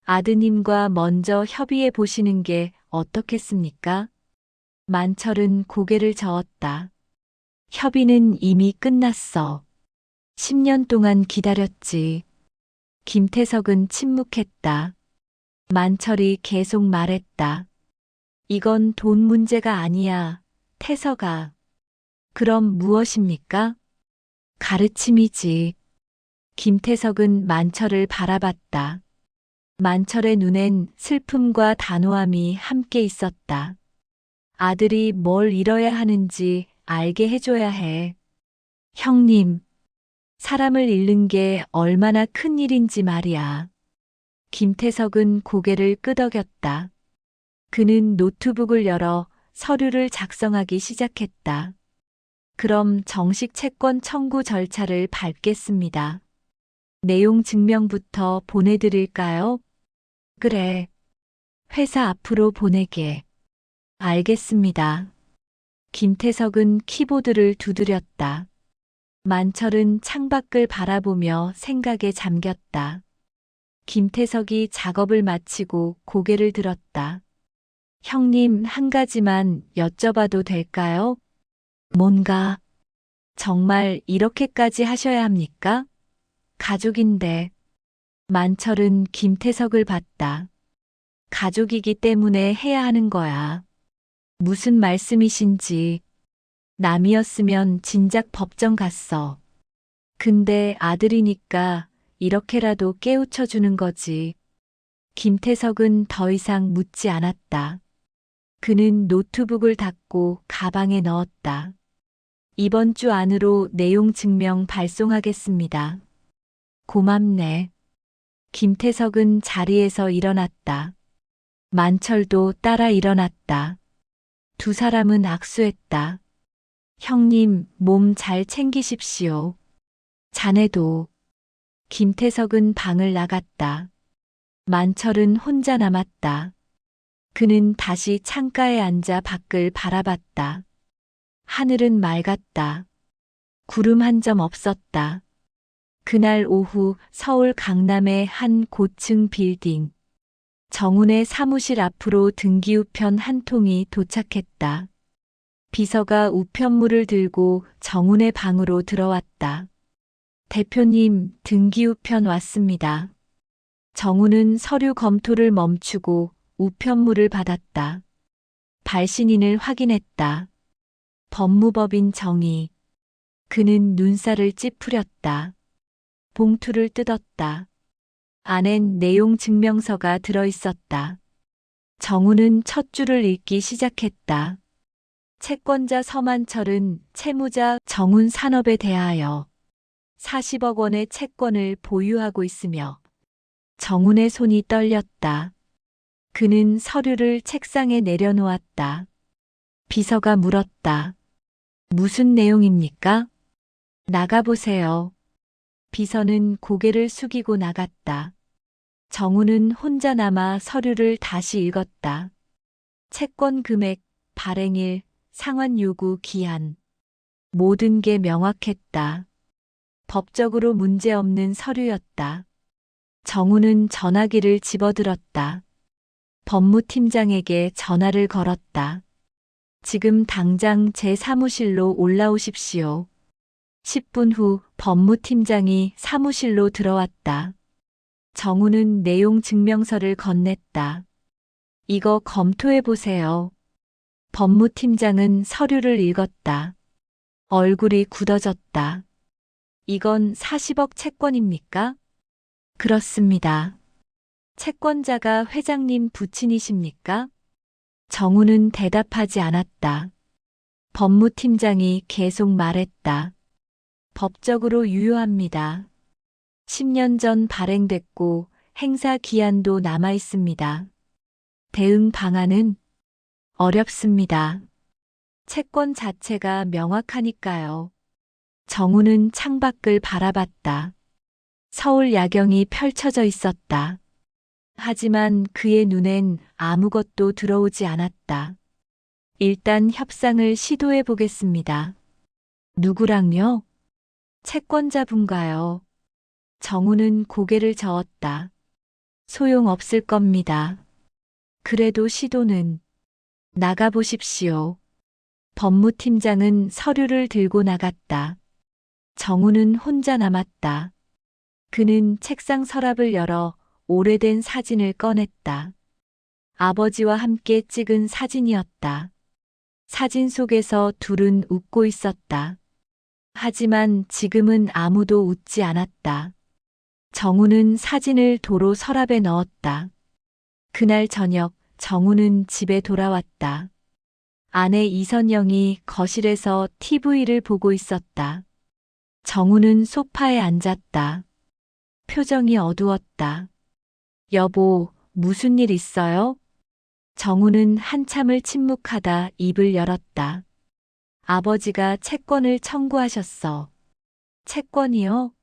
[SPEAKER 2] 아드님과 먼저 협의해 보시는 게 어떻겠습니까? 만철은 고개를 저었다. 협의는 이미 끝났어. 10년 동안 기다렸지. 김태석은 침묵했다. 만철이 계속 말했다. 이건 돈 문제가 아니야, 태석아. 그럼 무엇입니까? 가르침이지. 김태석은 만철을 바라봤다. 만철의 눈엔 슬픔과 단호함이 함께 있었다. 아들이 뭘 잃어야 하는지 알게 해줘야 해. 형님, 사람을 잃는 게 얼마나 큰 일인지 말이야. 김태석은 고개를 끄덕였다. 그는 노트북을 열어 서류를 작성하기 시작했다. 그럼 정식 채권 청구 절차를 밟겠습니다. 내용 증명부터 보내드릴까요? 그래. 회사 앞으로 보내게. 알겠습니다. 김태석은 키보드를 두드렸다. 만철은 창밖을 바라보며 생각에 잠겼다. 김태석이 작업을 마치고 고개를 들었다. 형님, 한 가지만 여쭤봐도 될까요? 뭔가, 정말 이렇게까지 하셔야 합니까? 가족인데. 만철은 김태석을 봤다. 가족이기 때문에 해야 하는 거야. 무슨 말씀이신지. 남이었으면 진작 법정 갔어. 근데 아들이니까 이렇게라도 깨우쳐 주는 거지. 김태석은 더 이상 묻지 않았다. 그는 노트북을 닫고 가방에 넣었다. 이번 주 안으로 내용 증명 발송하겠습니다. 고맙네. 김태석은 자리에서 일어났다. 만철도 따라 일어났다. 두 사람은 악수했다. 형님, 몸 잘 챙기십시오. 자네도. 김태석은 방을 나갔다. 만철은 혼자 남았다. 그는 다시 창가에 앉아 밖을 바라봤다. 하늘은 맑았다. 구름 한 점 없었다. 그날 오후 서울 강남의 한 고층 빌딩. 정훈의 사무실 앞으로 등기 우편 한 통이 도착했다. 비서가 우편물을 들고 정훈의 방으로 들어왔다. 대표님, 등기 우편 왔습니다. 정훈은 서류 검토를 멈추고 우편물을 받았다. 발신인을 확인했다. 법무법인 정의. 그는 눈살을 찌푸렸다. 봉투를 뜯었다. 안엔 내용 증명서가 들어있었다. 정훈은 첫 줄을 읽기 시작했다. 채권자 서만철은 채무자 정훈 산업에 대하여 40억 원의 채권을 보유하고 있으며 정훈의 손이 떨렸다. 그는 서류를 책상에 내려놓았다. 비서가 물었다. 무슨 내용입니까? 나가보세요. 비서는 고개를 숙이고 나갔다. 정훈은 혼자 남아 서류를 다시 읽었다. 채권 금액, 발행일, 상환 요구 기한. 모든 게 명확했다. 법적으로 문제없는 서류였다. 정훈은 전화기를 집어들었다. 법무팀장에게 전화를 걸었다. 지금 당장 제 사무실로 올라오십시오. 10분 후 법무팀장이 사무실로 들어왔다. 정훈은 내용 증명서를 건넸다. 이거 검토해 보세요. 법무팀장은 서류를 읽었다. 얼굴이 굳어졌다. 이건 40억 채권입니까? 그렇습니다. 채권자가 회장님 부친이십니까? 정훈은 대답하지 않았다. 법무팀장이 계속 말했다. 법적으로 유효합니다. 10년 전 발행됐고 행사 기한도 남아 있습니다. 대응 방안은 어렵습니다. 채권 자체가 명확하니까요. 정훈은 창밖을 바라봤다. 서울 야경이 펼쳐져 있었다. 하지만 그의 눈엔 아무것도 들어오지 않았다. 일단 협상을 시도해 보겠습니다. 누구랑요? 채권자분가요. 정훈은 고개를 저었다. 소용없을 겁니다. 그래도 시도는 나가보십시오. 법무팀장은 서류를 들고 나갔다. 정훈은 혼자 남았다. 그는 책상 서랍을 열어 오래된 사진을 꺼냈다. 아버지와 함께 찍은 사진이었다. 사진 속에서 둘은 웃고 있었다. 하지만 지금은 아무도 웃지 않았다. 정훈은 사진을 도로 서랍에 넣었다. 그날 저녁 정훈은 집에 돌아왔다. 아내 이선영이 거실에서 TV를 보고 있었다. 정훈은 소파에 앉았다. 표정이 어두웠다. 여보, 무슨 일 있어요? 정훈은 한참을 침묵하다 입을 열었다. 아버지가 채권을 청구하셨어. 채권이요?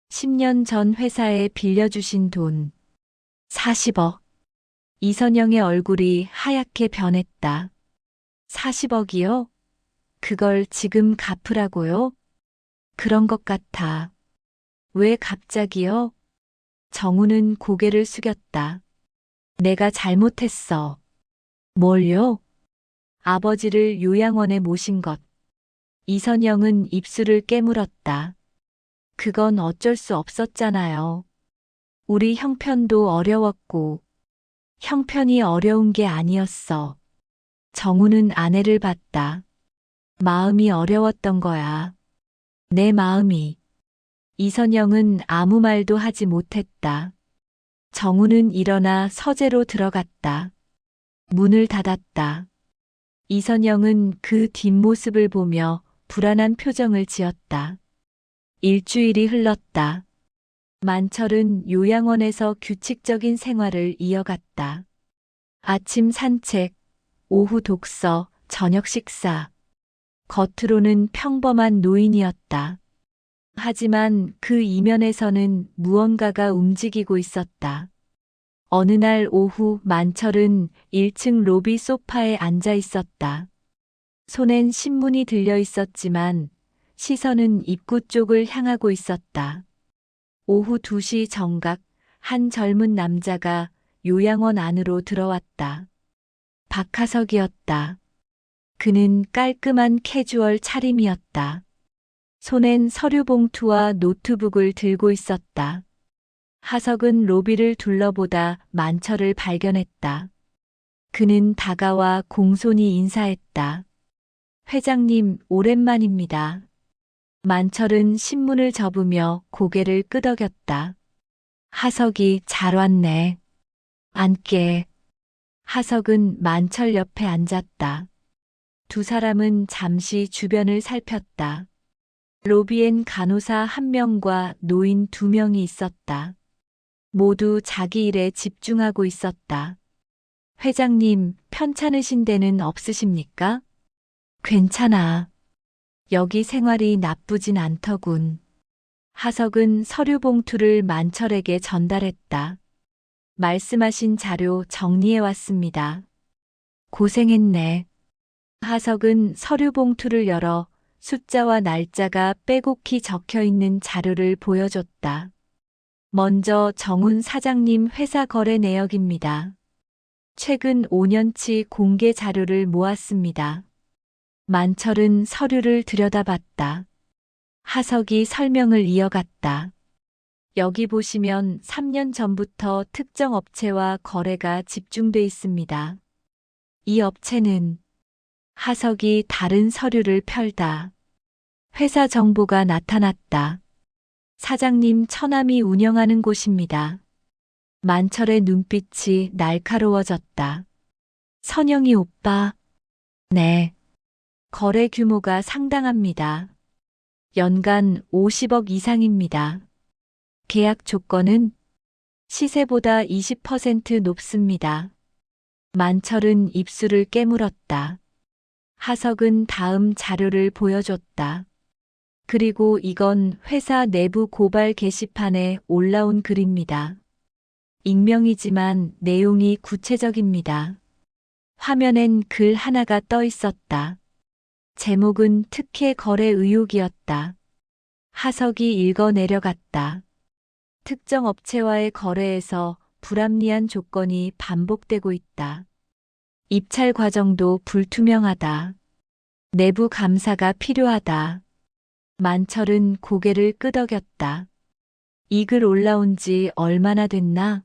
[SPEAKER 2] 10년 전 회사에 빌려주신 돈. 40억. 이선영의 얼굴이 하얗게 변했다. 40억이요? 그걸 지금 갚으라고요? 그런 것 같아. 왜 갑자기요? 정훈은 고개를 숙였다. 내가 잘못했어. 뭘요? 아버지를 요양원에 모신 것. 이선영은 입술을 깨물었다. 그건 어쩔 수 없었잖아요. 우리 형편도 어려웠고, 형편이 어려운 게 아니었어. 정훈은 아내를 봤다. 마음이 어려웠던 거야. 내 마음이. 이선영은 아무 말도 하지 못했다. 정훈은 일어나 서재로 들어갔다. 문을 닫았다. 이선영은 그 뒷모습을 보며 불안한 표정을 지었다. 일주일이 흘렀다. 만철은 요양원에서 규칙적인 생활을 이어갔다. 아침 산책, 오후 독서, 저녁 식사. 겉으로는 평범한 노인이었다. 하지만 그 이면에서는 무언가가 움직이고 있었다. 어느 날 오후 만철은 1층 로비 소파에 앉아 있었다. 손엔 신문이 들려 있었지만 시선은 입구 쪽을 향하고 있었다. 오후 2시 정각 한 젊은 남자가 요양원 안으로 들어왔다. 박하석이었다. 그는 깔끔한 캐주얼 차림이었다. 손엔 서류 봉투와 노트북을 들고 있었다. 하석은 로비를 둘러보다 만철을 발견했다. 그는 다가와 공손히 인사했다. 회장님, 오랜만입니다. 만철은 신문을 접으며 고개를 끄덕였다. 하석이 잘 왔네. 앉게. 하석은 만철 옆에 앉았다. 두 사람은 잠시 주변을 살폈다. 로비엔 간호사 1명과 노인 2명이 있었다. 모두 자기 일에 집중하고 있었다. 회장님, 편찮으신 데는 없으십니까? 괜찮아. 여기 생활이 나쁘진 않더군. 하석은 서류 봉투를 만철에게 전달했다. 말씀하신 자료 정리해 왔습니다. 고생했네. 하석은 서류 봉투를 열어 숫자와 날짜가 빼곡히 적혀 있는 자료를 보여줬다. 먼저 정훈 사장님 회사 거래 내역입니다. 최근 5년치 공개 자료를 모았습니다. 만철은 서류를 들여다봤다. 하석이 설명을 이어갔다. 여기 보시면 3년 전부터 특정 업체와 거래가 집중돼 있습니다. 이 업체는 하석이 다른 서류를 펼다. 회사 정보가 나타났다. 사장님 처남이 운영하는 곳입니다. 만철의 눈빛이 날카로워졌다. 선영이 오빠. 네. 거래 규모가 상당합니다. 연간 50억 이상입니다. 계약 조건은 시세보다 20% 높습니다. 만철은 입술을 깨물었다. 하석은 다음 자료를 보여줬다. 그리고 이건 회사 내부 고발 게시판에 올라온 글입니다. 익명이지만 내용이 구체적입니다. 화면엔 글 하나가 떠 있었다. 제목은 특혜 거래 의혹이었다. 하석이 읽어 내려갔다. 특정 업체와의 거래에서 불합리한 조건이 반복되고 있다. 입찰 과정도 불투명하다. 내부 감사가 필요하다. 만철은 고개를 끄덕였다. 이 글 올라온 지 얼마나 됐나?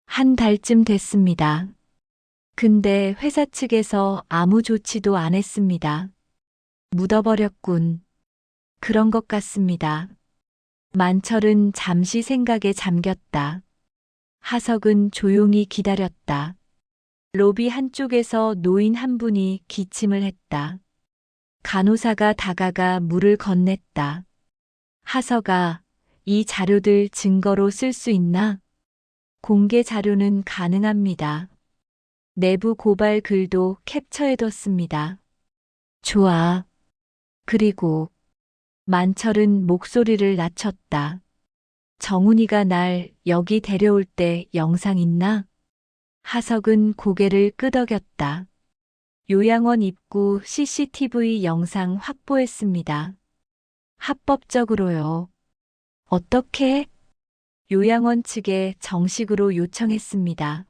[SPEAKER 2] 한 달쯤 됐습니다. 근데 회사 측에서 아무 조치도 안 했습니다. 묻어버렸군. 그런 것 같습니다. 만철은 잠시 생각에 잠겼다. 하석은 조용히 기다렸다. 로비 한쪽에서 노인 한 분이 기침을 했다. 간호사가 다가가 물을 건넸다. 하석아, 이 자료들 증거로 쓸 수 있나? 공개 자료는 가능합니다. 내부 고발 글도 캡처해뒀습니다. 좋아. 그리고 만철은 목소리를 낮췄다. 정훈이가 날 여기 데려올 때 영상 있나? 하석은 고개를 끄덕였다. 요양원 입구 CCTV 영상 확보했습니다. 합법적으로요. 어떻게? 요양원 측에 정식으로 요청했습니다.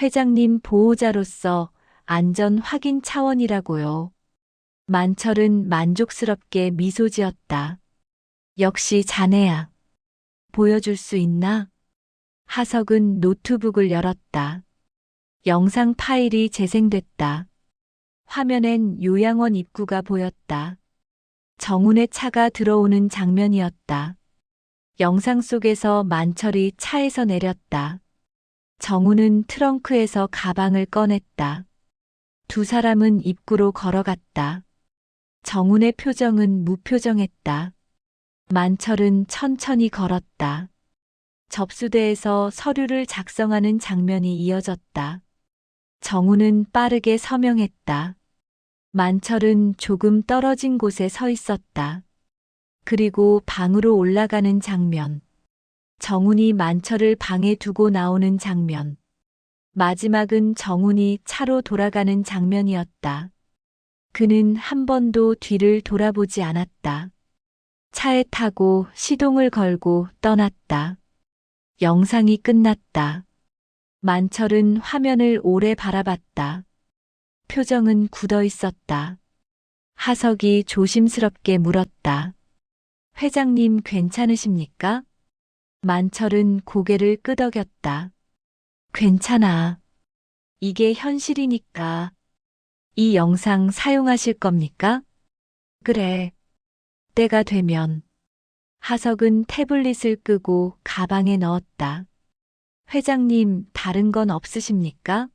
[SPEAKER 2] 회장님 보호자로서 안전 확인 차원이라고요. 만철은 만족스럽게 미소 지었다. 역시 자네야. 보여줄 수 있나? 하석은 노트북을 열었다. 영상 파일이 재생됐다. 화면엔 요양원 입구가 보였다. 정훈의 차가 들어오는 장면이었다. 영상 속에서 만철이 차에서 내렸다. 정훈은 트렁크에서 가방을 꺼냈다. 두 사람은 입구로 걸어갔다. 정훈의 표정은 무표정했다. 만철은 천천히 걸었다. 접수대에서 서류를 작성하는 장면이 이어졌다. 정훈은 빠르게 서명했다. 만철은 조금 떨어진 곳에 서 있었다. 그리고 방으로 올라가는 장면. 정훈이 만철을 방에 두고 나오는 장면. 마지막은 정훈이 차로 돌아가는 장면이었다. 그는 한 번도 뒤를 돌아보지 않았다. 차에 타고 시동을 걸고 떠났다. 영상이 끝났다. 만철은 화면을 오래 바라봤다. 표정은 굳어 있었다. 하석이 조심스럽게 물었다. 회장님 괜찮으십니까? 만철은 고개를 끄덕였다. 괜찮아. 이게 현실이니까. 이 영상 사용하실 겁니까? 그래. 때가 되면. 하석은 태블릿을 끄고 가방에 넣었다. 회장님, 다른 건 없으십니까?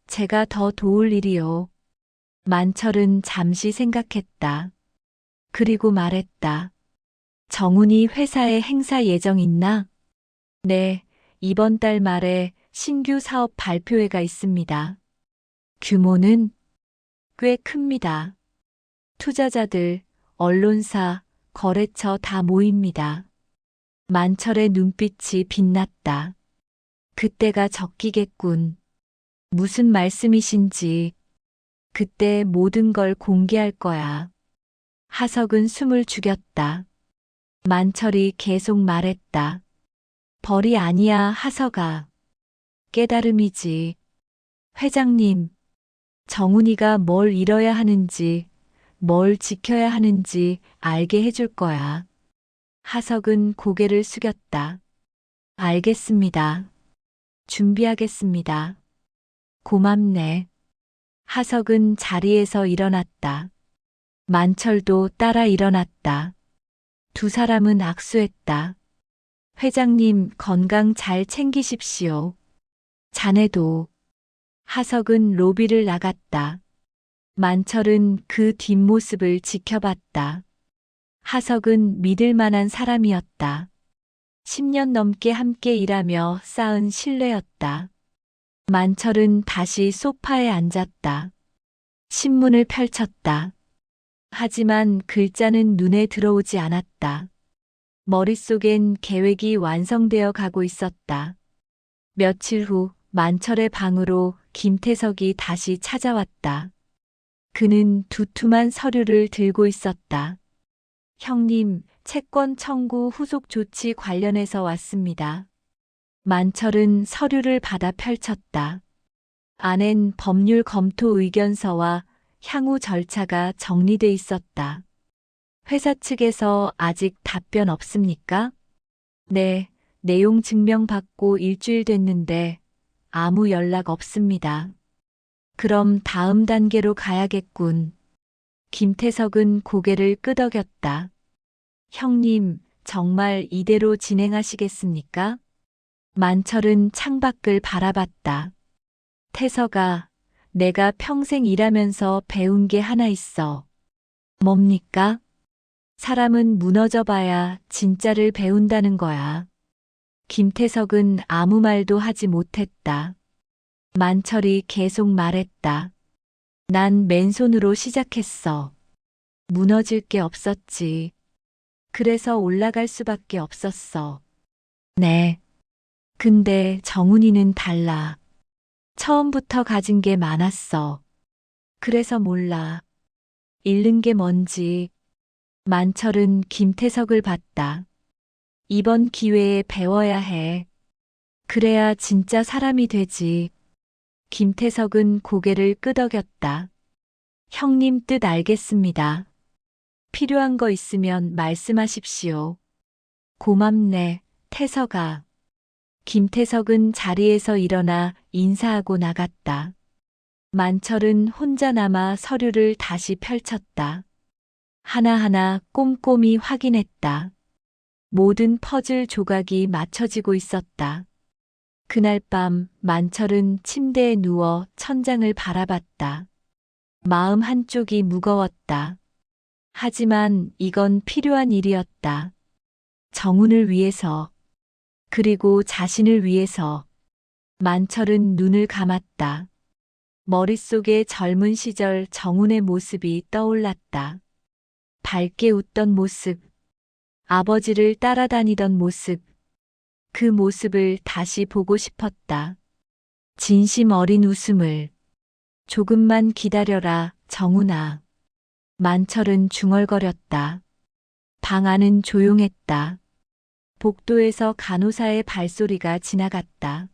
[SPEAKER 2] 제가 더 도울 일이요. 만철은 잠시 생각했다. 그리고 말했다. 정훈이 회사에 행사 예정 있나? 네, 이번 달 말에 신규 사업 발표회가 있습니다. 규모는 꽤 큽니다. 투자자들, 언론사, 거래처 다 모입니다. 만철의 눈빛이 빛났다. 그때가 적기겠군. 무슨 말씀이신지. 그때 모든 걸 공개할 거야. 하석은 숨을 죽였다. 만철이 계속 말했다. 벌이 아니야, 하석아. 깨달음이지. 회장님, 정훈이가 뭘 잃어야 하는지, 뭘 지켜야 하는지 알게 해줄 거야. 하석은 고개를 숙였다. 알겠습니다. 준비하겠습니다. 고맙네. 하석은 자리에서 일어났다. 만철도 따라 일어났다. 두 사람은 악수했다. 회장님 건강 잘 챙기십시오. 자네도. 하석은 로비를 나갔다. 만철은 그 뒷모습을 지켜봤다. 하석은 믿을 만한 사람이었다. 10년 넘게 함께 일하며 쌓은 신뢰였다. 만철은 다시 소파에 앉았다. 신문을 펼쳤다. 하지만 글자는 눈에 들어오지 않았다. 머릿속엔 계획이 완성되어 가고 있었다. 며칠 후 만철의 방으로 김태석이 다시 찾아왔다. 그는 두툼한 서류를 들고 있었다. 형님, 채권 청구 후속 조치 관련해서 왔습니다. 만철은 서류를 받아 펼쳤다. 안엔 법률 검토 의견서와 향후 절차가 정리돼 있었다. 회사 측에서 아직 답변 없습니까? 네, 내용 증명받고 일주일 됐는데 아무 연락 없습니다. 그럼 다음 단계로 가야겠군. 김태석은 고개를 끄덕였다. 형님, 정말 이대로 진행하시겠습니까? 만철은 창밖을 바라봤다. 태석아, 내가 평생 일하면서 배운 게 하나 있어. 뭡니까? 사람은 무너져 봐야 진짜를 배운다는 거야. 김태석은 아무 말도 하지 못했다. 만철이 계속 말했다. 난 맨손으로 시작했어. 무너질 게 없었지. 그래서 올라갈 수밖에 없었어. 네. 근데 정훈이는 달라. 처음부터 가진 게 많았어. 그래서 몰라. 잃는 게 뭔지. 만철은 김태석을 봤다. 이번 기회에 배워야 해. 그래야 진짜 사람이 되지. 김태석은 고개를 끄덕였다. 형님 뜻 알겠습니다. 필요한 거 있으면 말씀하십시오. 고맙네, 태석아. 김태석은 자리에서 일어나 인사하고 나갔다. 만철은 혼자 남아 서류를 다시 펼쳤다. 하나하나 꼼꼼히 확인했다. 모든 퍼즐 조각이 맞춰지고 있었다. 그날 밤 만철은 침대에 누워 천장을 바라봤다. 마음 한쪽이 무거웠다. 하지만 이건 필요한 일이었다. 정훈을 위해서, 그리고 자신을 위해서. 만철은 눈을 감았다. 머릿속에 젊은 시절 정훈의 모습이 떠올랐다. 밝게 웃던 모습, 아버지를 따라다니던 모습, 그 모습을 다시 보고 싶었다. 진심 어린 웃음을. 조금만 기다려라, 정훈아. 만철은 중얼거렸다. 방 안은 조용했다. 복도에서 간호사의 발소리가 지나갔다.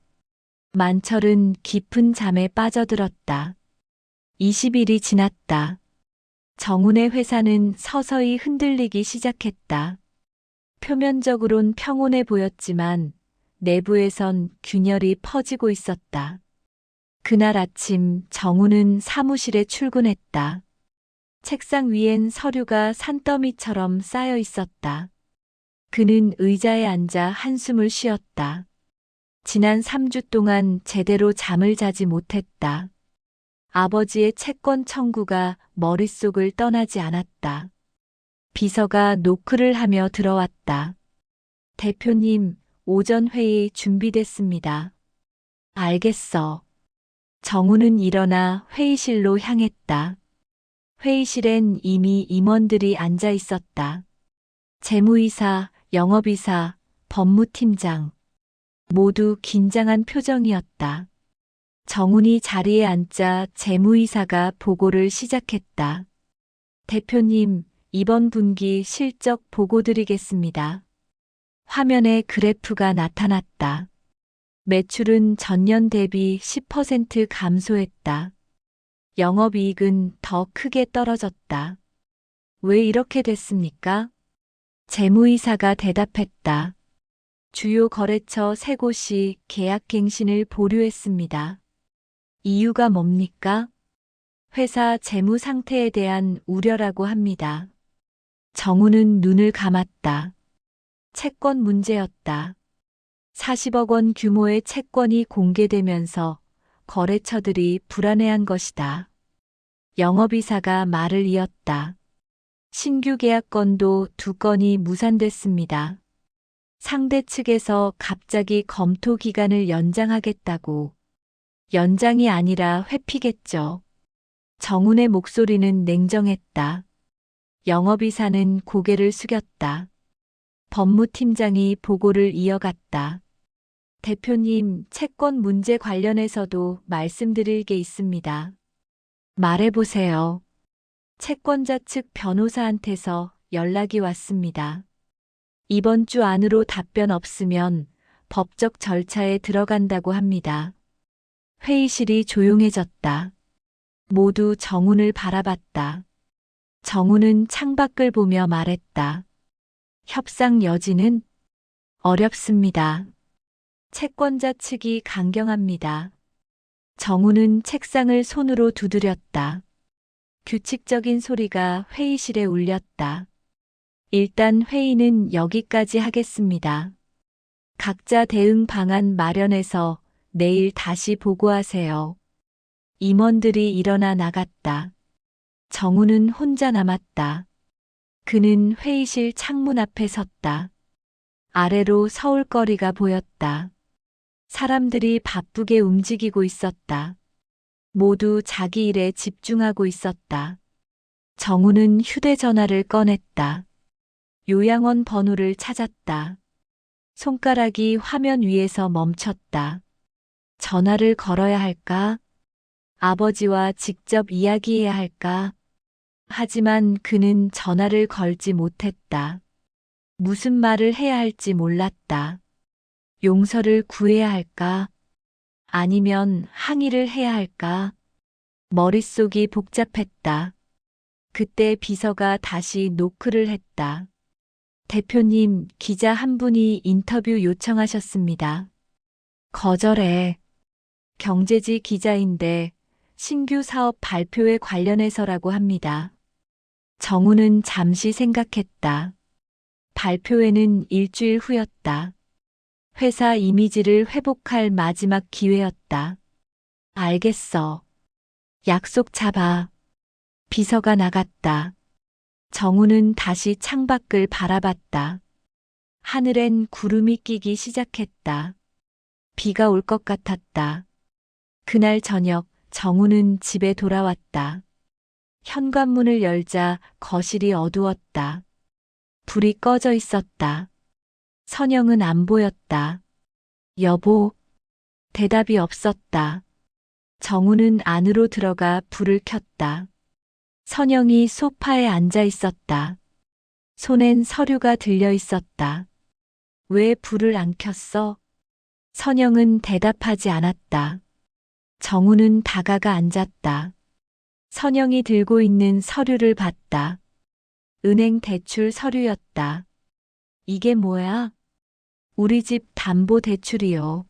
[SPEAKER 2] 만철은 깊은 잠에 빠져들었다. 20일이 지났다. 정훈의 회사는 서서히 흔들리기 시작했다. 표면적으론 평온해 보였지만 내부에선 균열이 퍼지고 있었다. 그날 아침 정훈은 사무실에 출근했다. 책상 위엔 서류가 산더미처럼 쌓여 있었다. 그는 의자에 앉아 한숨을 쉬었다. 지난 3주 동안 제대로 잠을 자지 못했다. 아버지의 채권 청구가 머릿속을 떠나지 않았다. 비서가 노크를 하며 들어왔다. 대표님, 오전 회의 준비됐습니다. 알겠어. 정훈은 일어나 회의실로 향했다. 회의실엔 이미 임원들이 앉아 있었다. 재무이사, 영업이사, 법무팀장. 모두 긴장한 표정이었다. 정훈이 자리에 앉자 재무이사가 보고를 시작했다. 대표님, 이번 분기 실적 보고 드리겠습니다. 화면에 그래프가 나타났다. 매출은 전년 대비 10% 감소했다. 영업이익은 더 크게 떨어졌다. 왜 이렇게 됐습니까? 재무이사가 대답했다. 주요 거래처 3곳이 계약갱신을 보류했습니다. 이유가 뭡니까? 회사 재무 상태에 대한 우려라고 합니다. 정훈은 눈을 감았다. 채권 문제였다. 40억 원 규모의 채권이 공개되면서 거래처들이 불안해한 것이다. 영업이사가 말을 이었다. 신규 계약 건도 2건이 무산됐습니다. 상대 측에서 갑자기 검토 기간을 연장하겠다고. 연장이 아니라 회피겠죠. 정훈의 목소리는 냉정했다. 영업이사는 고개를 숙였다. 법무팀장이 보고를 이어갔다. 대표님, 채권 문제 관련해서도 말씀드릴 게 있습니다. 말해보세요. 채권자 측 변호사한테서 연락이 왔습니다. 이번 주 안으로 답변 없으면 법적 절차에 들어간다고 합니다. 회의실이 조용해졌다. 모두 정훈을 바라봤다. 정훈은 창밖을 보며 말했다. 협상 여지는 어렵습니다. 채권자 측이 강경합니다. 정훈은 책상을 손으로 두드렸다. 규칙적인 소리가 회의실에 울렸다. 일단 회의는 여기까지 하겠습니다. 각자 대응 방안 마련해서 내일 다시 보고하세요. 임원들이 일어나 나갔다. 정훈은 혼자 남았다. 그는 회의실 창문 앞에 섰다. 아래로 서울거리가 보였다. 사람들이 바쁘게 움직이고 있었다. 모두 자기 일에 집중하고 있었다. 정훈은 휴대전화를 꺼냈다. 요양원 번호를 찾았다. 손가락이 화면 위에서 멈췄다. 전화를 걸어야 할까? 아버지와 직접 이야기해야 할까? 하지만 그는 전화를 걸지 못했다. 무슨 말을 해야 할지 몰랐다. 용서를 구해야 할까? 아니면 항의를 해야 할까? 머릿속이 복잡했다. 그때 비서가 다시 노크를 했다. 대표님, 기자 한 분이 인터뷰 요청하셨습니다. 거절해. 경제지 기자인데 신규 사업 발표에 관련해서라고 합니다. 정훈은 잠시 생각했다. 발표회는 일주일 후였다. 회사 이미지를 회복할 마지막 기회였다. 알겠어. 약속 잡아. 비서가 나갔다. 정훈은 다시 창밖을 바라봤다. 하늘엔 구름이 끼기 시작했다. 비가 올 것 같았다. 그날 저녁 정훈은 집에 돌아왔다. 현관문을 열자 거실이 어두웠다. 불이 꺼져 있었다. 선영은 안 보였다. 여보, 대답이 없었다. 정우는 안으로 들어가 불을 켰다. 선영이 소파에 앉아 있었다. 손엔 서류가 들려 있었다. 왜 불을 안 켰어? 선영은 대답하지 않았다. 정우는 다가가 앉았다. 선영이 들고 있는 서류를 봤다. 은행 대출 서류였다. 이게 뭐야? 우리 집 담보 대출이요.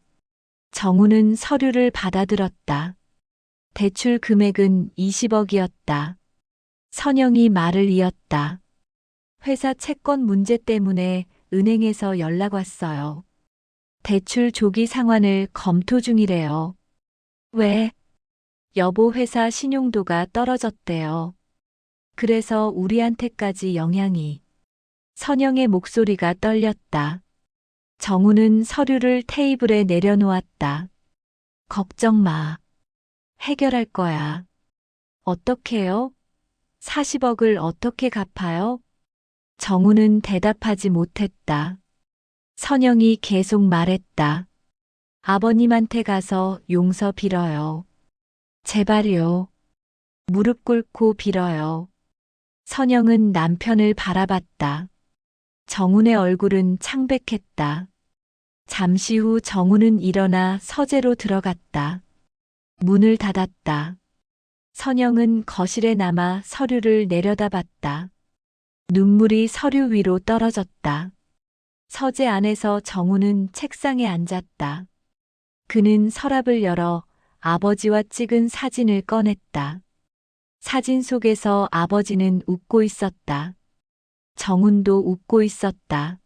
[SPEAKER 2] 정우는 서류를 받아들었다. 대출 금액은 20억이었다. 선영이 말을 이었다. 회사 채권 문제 때문에 은행에서 연락 왔어요. 대출 조기 상환을 검토 중이래요. 왜? 여보 회사 신용도가 떨어졌대요. 그래서 우리한테까지 영향이. 선영의 목소리가 떨렸다. 정우는 서류를 테이블에 내려놓았다. 걱정 마. 해결할 거야. 어떻게요? 40억을 어떻게 갚아요? 정우는 대답하지 못했다. 선영이 계속 말했다. 아버님한테 가서 용서 빌어요. 제발요. 무릎 꿇고 빌어요. 선영은 남편을 바라봤다. 정훈의 얼굴은 창백했다. 잠시 후 정훈은 일어나 서재로 들어갔다. 문을 닫았다. 선영은 거실에 남아 서류를 내려다봤다. 눈물이 서류 위로 떨어졌다. 서재 안에서 정훈은 책상에 앉았다. 그는 서랍을 열어 아버지와 찍은 사진을 꺼냈다. 사진 속에서 아버지는 웃고 있었다. 정훈도 웃고 있었다.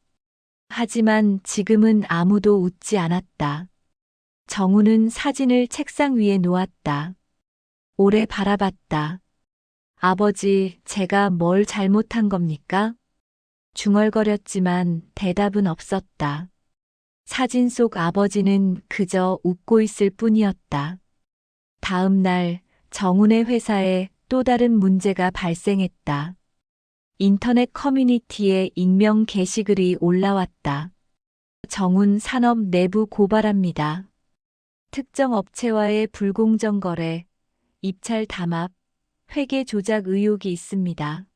[SPEAKER 2] 하지만 지금은 아무도 웃지 않았다. 정훈은 사진을 책상 위에 놓았다. 오래 바라봤다. 아버지, 제가 뭘 잘못한 겁니까? 중얼거렸지만 대답은 없었다. 사진 속 아버지는 그저 웃고 있을 뿐이었다. 다음 날 정훈의 회사에 또 다른 문제가 발생했다. 인터넷 커뮤니티에 익명 게시글이 올라왔다. 정훈 산업 내부 고발합니다. 특정 업체와의 불공정 거래, 입찰 담합, 회계 조작 의혹이 있습니다.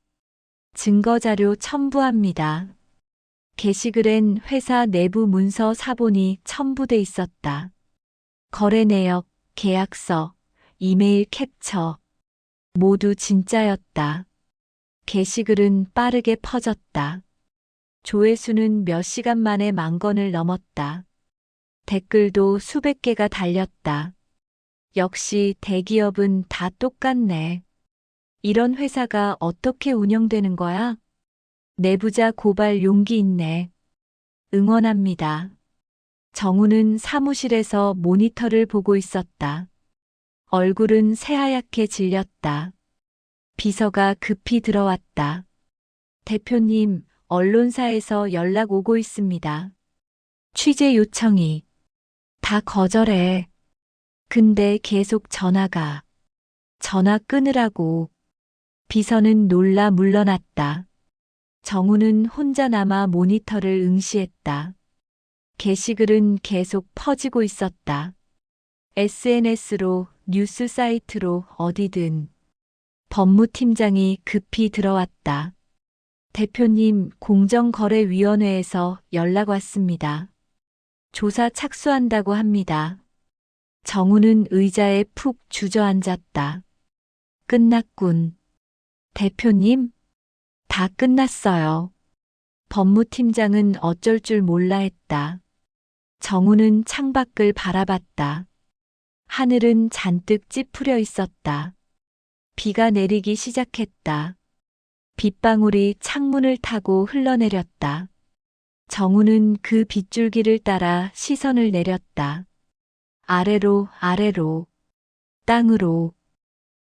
[SPEAKER 2] 증거 자료 첨부합니다. 게시글엔 회사 내부 문서 사본이 첨부돼 있었다. 거래 내역, 계약서, 이메일 캡처, 모두 진짜였다. 게시글은 빠르게 퍼졌다. 조회수는 몇 시간 만에 10,000건을 넘었다. 댓글도 수백 개가 달렸다. 역시 대기업은 다 똑같네. 이런 회사가 어떻게 운영되는 거야? 내부자 고발 용기 있네. 응원합니다. 정우는 사무실에서 모니터를 보고 있었다. 얼굴은 새하얗게 질렸다. 비서가 급히 들어왔다. 대표님, 언론사에서 연락 오고 있습니다. 취재 요청이. 다 거절해. 근데 계속 전화가. 전화 끊으라고. 비서는 놀라 물러났다. 정우는 혼자 남아 모니터를 응시했다. 게시글은 계속 퍼지고 있었다. SNS로, 뉴스 사이트로 어디든. 법무팀장이 급히 들어왔다. 대표님, 공정거래위원회에서 연락 왔습니다. 조사 착수한다고 합니다. 정우는 의자에 푹 주저앉았다. 끝났군. 대표님? 다 끝났어요. 법무팀장은 어쩔 줄 몰라 했다. 정우는 창밖을 바라봤다. 하늘은 잔뜩 찌푸려 있었다. 비가 내리기 시작했다. 빗방울이 창문을 타고 흘러내렸다. 정우는 그 빗줄기를 따라 시선을 내렸다. 아래로, 아래로, 땅으로.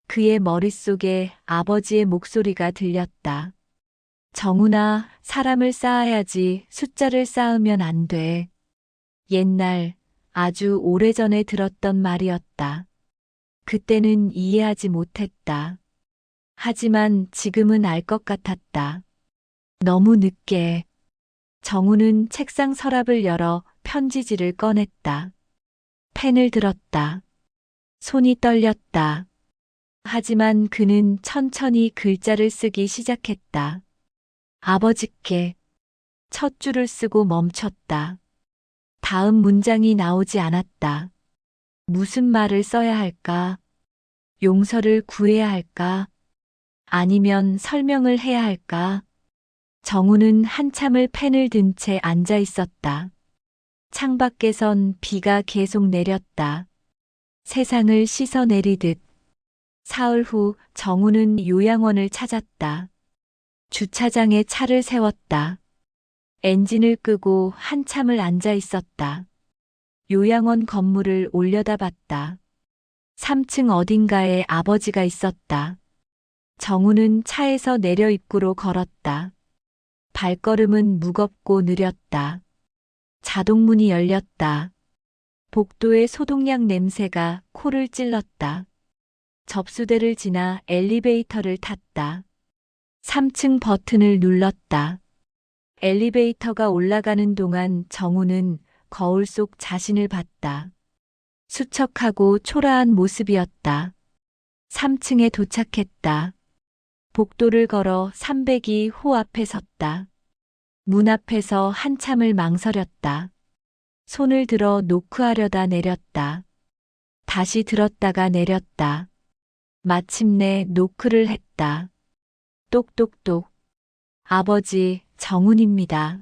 [SPEAKER 2] 그의 머릿속에 아버지의 목소리가 들렸다. 정우나, 사람을 쌓아야지 숫자를 쌓으면 안 돼. 옛날, 아주 오래전에 들었던 말이었다. 그때는 이해하지 못했다. 하지만 지금은 알 것 같았다. 너무 늦게. 정우는 책상 서랍을 열어 편지지를 꺼냈다. 펜을 들었다. 손이 떨렸다. 하지만 그는 천천히 글자를 쓰기 시작했다. 아버지께 첫 줄을 쓰고 멈췄다. 다음 문장이 나오지 않았다. 무슨 말을 써야 할까? 용서를 구해야 할까? 아니면 설명을 해야 할까? 정우는 한참을 펜을 든 채 앉아 있었다. 창밖에선 비가 계속 내렸다. 세상을 씻어내리듯. 사흘 후 정우는 요양원을 찾았다. 주차장에 차를 세웠다. 엔진을 끄고 한참을 앉아 있었다. 요양원 건물을 올려다봤다. 3층 어딘가에 아버지가 있었다. 정우는 차에서 내려 입구로 걸었다. 발걸음은 무겁고 느렸다. 자동문이 열렸다. 복도의 소독약 냄새가 코를 찔렀다. 접수대를 지나 엘리베이터를 탔다. 3층 버튼을 눌렀다. 엘리베이터가 올라가는 동안 정우는 거울 속 자신을 봤다. 수척하고 초라한 모습이었다. 3층에 도착했다. 복도를 걸어 302호 앞에 섰다. 문 앞에서 한참을 망설였다. 손을 들어 노크하려다 내렸다. 다시 들었다가 내렸다. 마침내 노크를 했다. 똑똑똑. 아버지, 정훈입니다.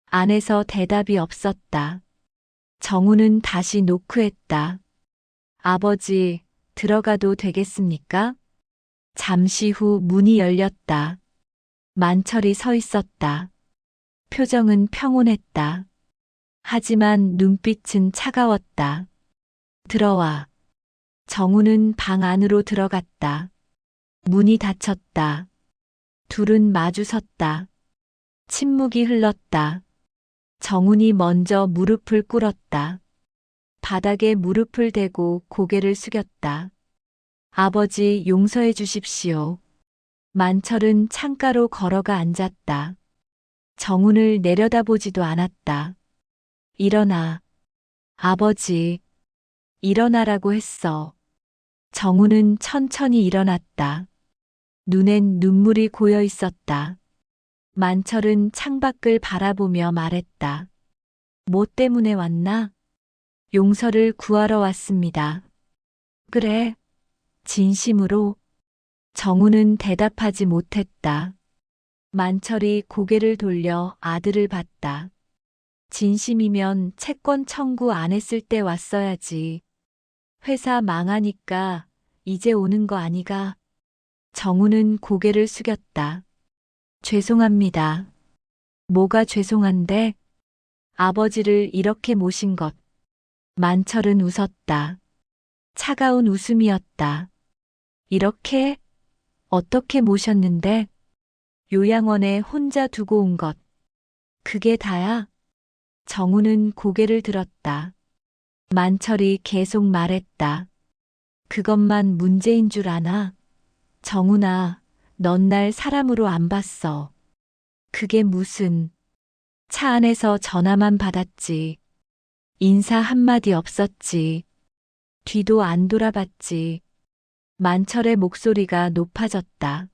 [SPEAKER 2] 안에서 대답이 없었다. 정훈은 다시 노크했다. 아버지, 들어가도 되겠습니까? 잠시 후 문이 열렸다. 만철이 서 있었다. 표정은 평온했다. 하지만 눈빛은 차가웠다. 들어와. 정우는 방 안으로 들어갔다. 문이 닫혔다. 둘은 마주 섰다. 침묵이 흘렀다. 정훈이 먼저 무릎을 꿇었다. 바닥에 무릎을 대고 고개를 숙였다. 아버지 용서해 주십시오. 만철은 창가로 걸어가 앉았다. 정훈을 내려다보지도 않았다. 일어나. 아버지. 일어나라고 했어. 정훈은 천천히 일어났다. 눈엔 눈물이 고여 있었다. 만철은 창밖을 바라보며 말했다. 뭐 때문에 왔나? 용서를 구하러 왔습니다. 그래. 진심으로. 정우는 대답하지 못했다. 만철이 고개를 돌려 아들을 봤다. 진심이면 채권 청구 안 했을 때 왔어야지. 회사 망하니까 이제 오는 거 아니가? 정우는 고개를 숙였다. 죄송합니다. 뭐가 죄송한데? 아버지를 이렇게 모신 것. 만철은 웃었다. 차가운 웃음이었다. 이렇게? 어떻게 모셨는데? 요양원에 혼자 두고 온 것. 그게 다야? 정우는 고개를 들었다. 만철이 계속 말했다. 그것만 문제인 줄 아나? 정훈아, 넌 날 사람으로 안 봤어. 그게 무슨. 차 안에서 전화만 받았지. 인사 한마디 없었지. 뒤도 안 돌아봤지. 만철의 목소리가 높아졌다.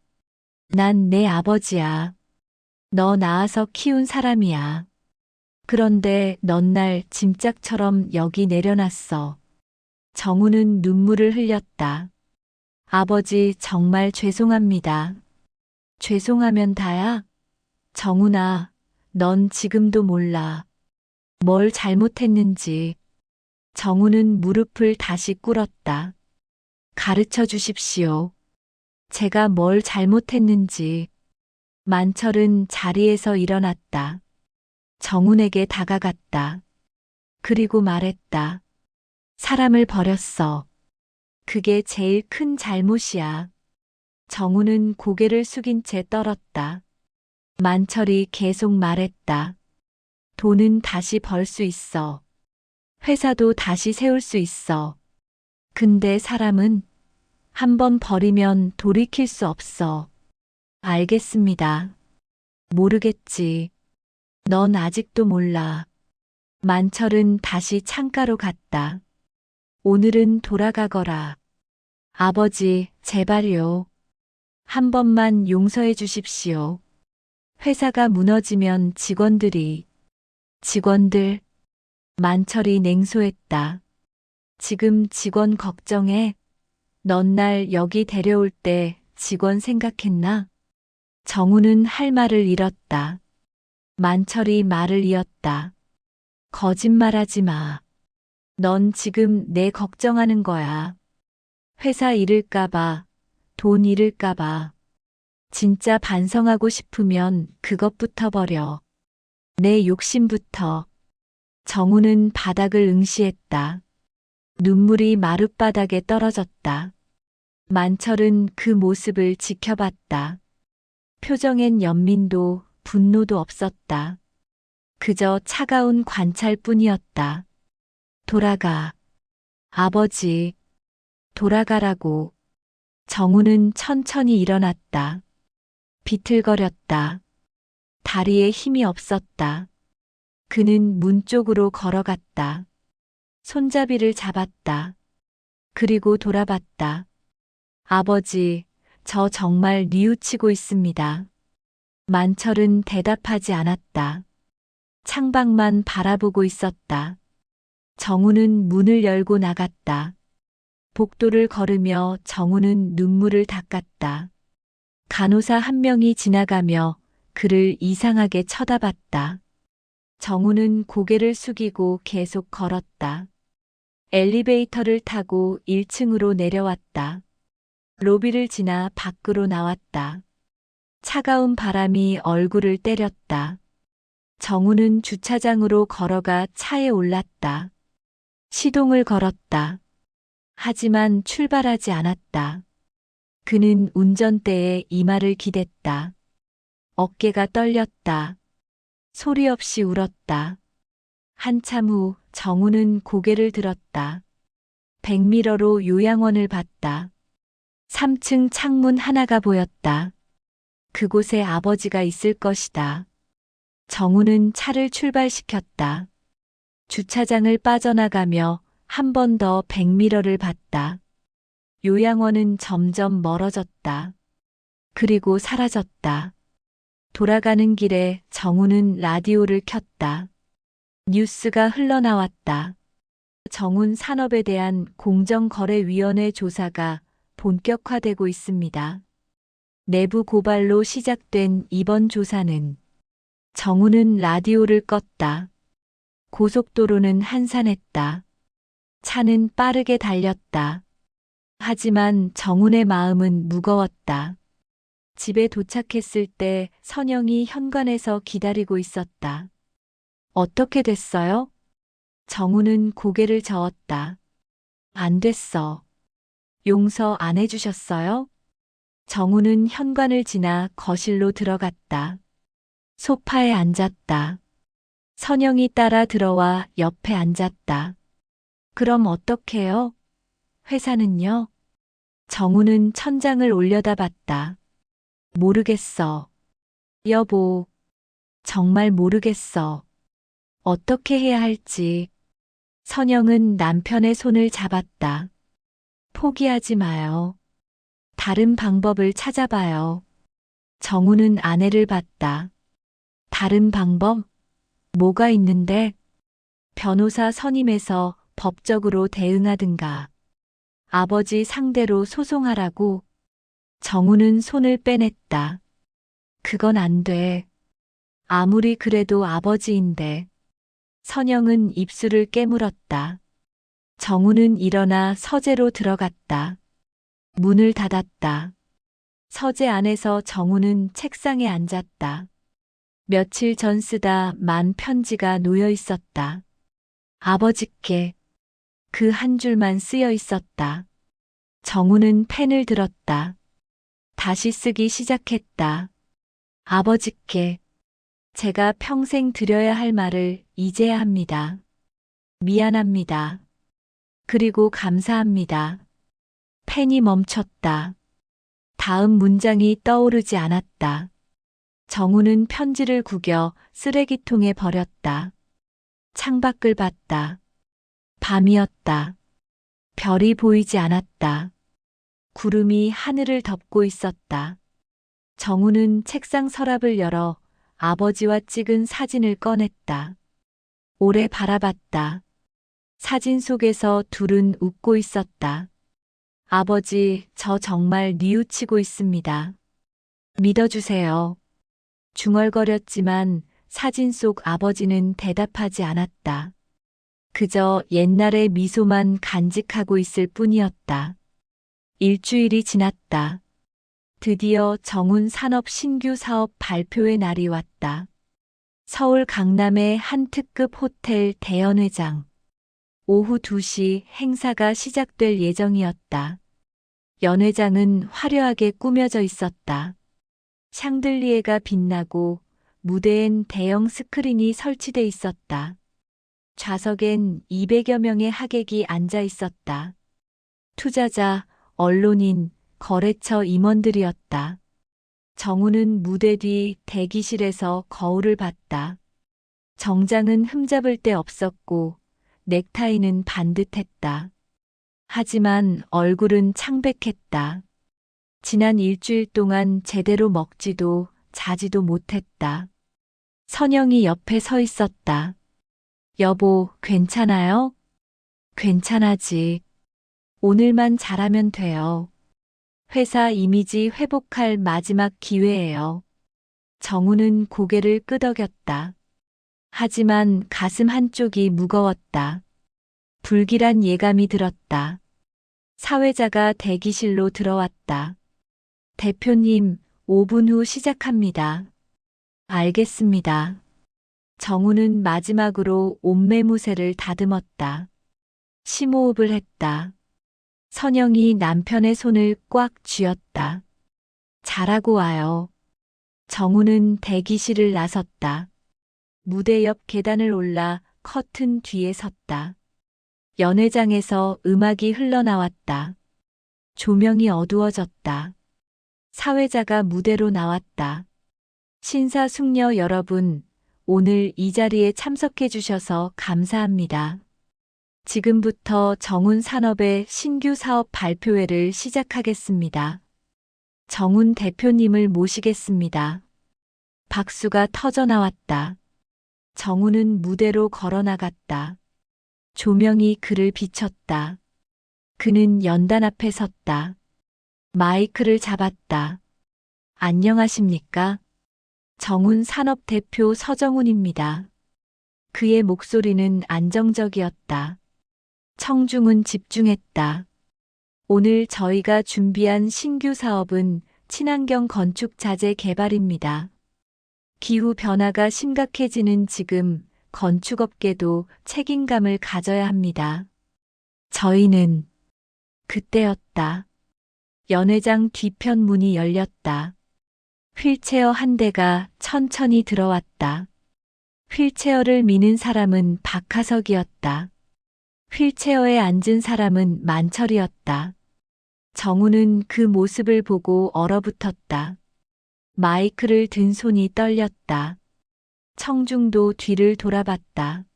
[SPEAKER 2] 난 내 아버지야. 너 낳아서 키운 사람이야. 그런데 넌 날 짐짝처럼 여기 내려놨어. 정우는 눈물을 흘렸다. 아버지 정말 죄송합니다. 죄송하면 다야? 정훈아, 넌 지금도 몰라. 뭘 잘못했는지. 정우는 무릎을 다시 꿇었다. 가르쳐 주십시오. 제가 뭘 잘못했는지. 만철은 자리에서 일어났다. 정훈에게 다가갔다. 그리고 말했다. 사람을 버렸어. 그게 제일 큰 잘못이야. 정우는 고개를 숙인 채 떨었다. 만철이 계속 말했다. 돈은 다시 벌 수 있어. 회사도 다시 세울 수 있어. 근데 사람은 한 번 버리면 돌이킬 수 없어. 알겠습니다. 모르겠지. 넌 아직도 몰라. 만철은 다시 창가로 갔다. 오늘은 돌아가거라. 아버지, 제발요. 한 번만 용서해 주십시오. 회사가 무너지면 직원들, 만철이 냉소했다. 지금 직원 걱정해? 넌 날 여기 데려올 때 직원 생각했나? 정우는 할 말을 잃었다. 만철이 말을 이었다. 거짓말하지 마. 넌 지금 내 걱정하는 거야. 회사 잃을까봐, 돈 잃을까봐. 진짜 반성하고 싶으면 그것부터 버려. 내 욕심부터. 정우는 바닥을 응시했다. 눈물이 마룻바닥에 떨어졌다. 만철은 그 모습을 지켜봤다. 표정엔 연민도 분노도 없었다. 그저 차가운 관찰뿐이었다. 돌아가. 아버지, 돌아가라고. 정우는 천천히 일어났다. 비틀거렸다. 다리에 힘이 없었다. 그는 문 쪽으로 걸어갔다. 손잡이를 잡았다. 그리고 돌아봤다. 아버지, 저 정말 뉘우치고 있습니다. 만철은 대답하지 않았다. 창밖만 바라보고 있었다. 정우는 문을 열고 나갔다. 복도를 걸으며 정우는 눈물을 닦았다. 간호사 한 명이 지나가며 그를 이상하게 쳐다봤다. 정우는 고개를 숙이고 계속 걸었다. 엘리베이터를 타고 1층으로 내려왔다. 로비를 지나 밖으로 나왔다. 차가운 바람이 얼굴을 때렸다. 정우는 주차장으로 걸어가 차에 올랐다. 시동을 걸었다. 하지만 출발하지 않았다. 그는 운전대에 이마를 기댔다. 어깨가 떨렸다. 소리 없이 울었다. 한참 후 정우는 고개를 들었다. 백미러로 요양원을 봤다. 3층 창문 하나가 보였다. 그곳에 아버지가 있을 것이다. 정우는 차를 출발시켰다. 주차장을 빠져나가며 한 번 더 백미러를 봤다. 요양원은 점점 멀어졌다. 그리고 사라졌다. 돌아가는 길에 정우는 라디오를 켰다. 뉴스가 흘러나왔다. 정운 산업에 대한 공정거래위원회 조사가 본격화되고 있습니다. 내부 고발로 시작된 이번 조사는 정우는 라디오를 껐다. 고속도로는 한산했다. 차는 빠르게 달렸다. 하지만 정운의 마음은 무거웠다. 집에 도착했을 때 선영이 현관에서 기다리고 있었다. 어떻게 됐어요? 정우는 고개를 저었다. 안 됐어. 용서 안 해주셨어요? 정우는 현관을 지나 거실로 들어갔다. 소파에 앉았다. 선영이 따라 들어와 옆에 앉았다. 그럼 어떡해요? 회사는요? 정우는 천장을 올려다봤다. 모르겠어. 여보, 정말 모르겠어. 어떻게 해야 할지. 선영은 남편의 손을 잡았다. 포기하지 마요. 다른 방법을 찾아봐요. 정우는 아내를 봤다. 다른 방법? 뭐가 있는데? 변호사 선임해서 법적으로 대응하든가. 아버지 상대로 소송하라고. 정우는 손을 빼냈다. 그건 안 돼. 아무리 그래도 아버지인데. 선영은 입술을 깨물었다. 정우는 일어나 서재로 들어갔다. 문을 닫았다. 서재 안에서 정우는 책상에 앉았다. 며칠 전 쓰다 만 편지가 놓여 있었다. 아버지께 그 한 줄만 쓰여 있었다. 정우는 펜을 들었다. 다시 쓰기 시작했다. 아버지께 제가 평생 드려야 할 말을 이제야 합니다. 미안합니다. 그리고 감사합니다. 펜이 멈췄다. 다음 문장이 떠오르지 않았다. 정우는 편지를 구겨 쓰레기통에 버렸다. 창밖을 봤다. 밤이었다. 별이 보이지 않았다. 구름이 하늘을 덮고 있었다. 정우는 책상 서랍을 열어 아버지와 찍은 사진을 꺼냈다. 오래 바라봤다. 사진 속에서 둘은 웃고 있었다. 아버지, 저 정말 뉘우치고 있습니다. 믿어주세요. 중얼거렸지만 사진 속 아버지는 대답하지 않았다. 그저 옛날의 미소만 간직하고 있을 뿐이었다. 일주일이 지났다. 드디어 정운 산업 신규 사업 발표의 날이 왔다. 서울 강남의 한 특급 호텔 대연회장. 오후 2시 행사가 시작될 예정이었다. 연회장은 화려하게 꾸며져 있었다. 샹들리에가 빛나고 무대엔 대형 스크린이 설치돼 있었다. 좌석엔 200여 명의 하객이 앉아 있었다. 투자자, 언론인, 거래처 임원들이었다. 정우는 무대 뒤 대기실에서 거울을 봤다. 정장은 흠잡을 데 없었고 넥타이는 반듯했다. 하지만 얼굴은 창백했다. 지난 일주일 동안 제대로 먹지도 자지도 못했다. 선영이 옆에 서 있었다. 여보, 괜찮아요? 괜찮아지. 오늘만 잘하면 돼요. 회사 이미지 회복할 마지막 기회예요. 정우는 고개를 끄덕였다. 하지만 가슴 한쪽이 무거웠다. 불길한 예감이 들었다. 사회자가 대기실로 들어왔다. 대표님, 5분 후 시작합니다. 알겠습니다. 정우는 마지막으로 옷매무새를 다듬었다. 심호흡을 했다. 선영이 남편의 손을 꽉 쥐었다. 잘하고 와요. 정우는 대기실을 나섰다. 무대 옆 계단을 올라 커튼 뒤에 섰다. 연회장에서 음악이 흘러나왔다. 조명이 어두워졌다. 사회자가 무대로 나왔다. 신사숙녀 여러분, 오늘 이 자리에 참석해 주셔서 감사합니다. 지금부터 정운 산업의 신규 사업 발표회를 시작하겠습니다. 정운 대표님을 모시겠습니다. 박수가 터져 나왔다. 정운은 무대로 걸어 나갔다. 조명이 그를 비췄다. 그는 연단 앞에 섰다. 마이크를 잡았다. 안녕하십니까? 정운 산업 대표 서정운입니다. 그의 목소리는 안정적이었다. 청중은 집중했다. 오늘 저희가 준비한 신규 사업은 친환경 건축 자재 개발입니다. 기후 변화가 심각해지는 지금 건축업계도 책임감을 가져야 합니다. 저희는 그때였다. 연회장 뒤편 문이 열렸다. 휠체어 한 대가 천천히 들어왔다. 휠체어를 미는 사람은 박하석이었다. 휠체어에 앉은 사람은 만철이었다. 정우는 그 모습을 보고 얼어붙었다. 마이크를 든 손이 떨렸다. 청중도 뒤를 돌아봤다.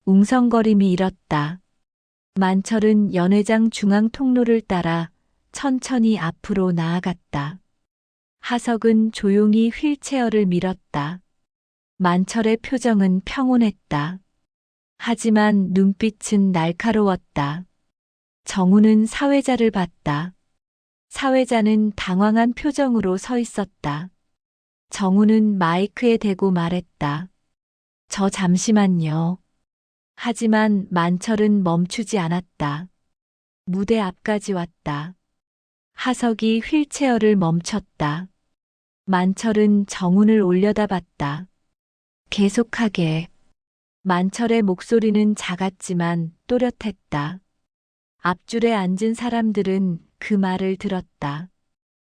[SPEAKER 2] 웅성거림이 일었다. 만철은 연회장 중앙 통로를 따라 천천히 앞으로 나아갔다. 하석은 조용히 휠체어를 밀었다. 만철의 표정은 평온했다. 하지만 눈빛은 날카로웠다. 정우는 사회자를 봤다. 사회자는 당황한 표정으로 서 있었다. 정우는 마이크에 대고 말했다. 저 잠시만요. 하지만 만철은 멈추지 않았다. 무대 앞까지 왔다. 하석이 휠체어를 멈췄다. 만철은 정운을 올려다봤다. 계속하게. 만철의 목소리는 작았지만 또렷했다. 앞줄에 앉은 사람들은 그 말을 들었다.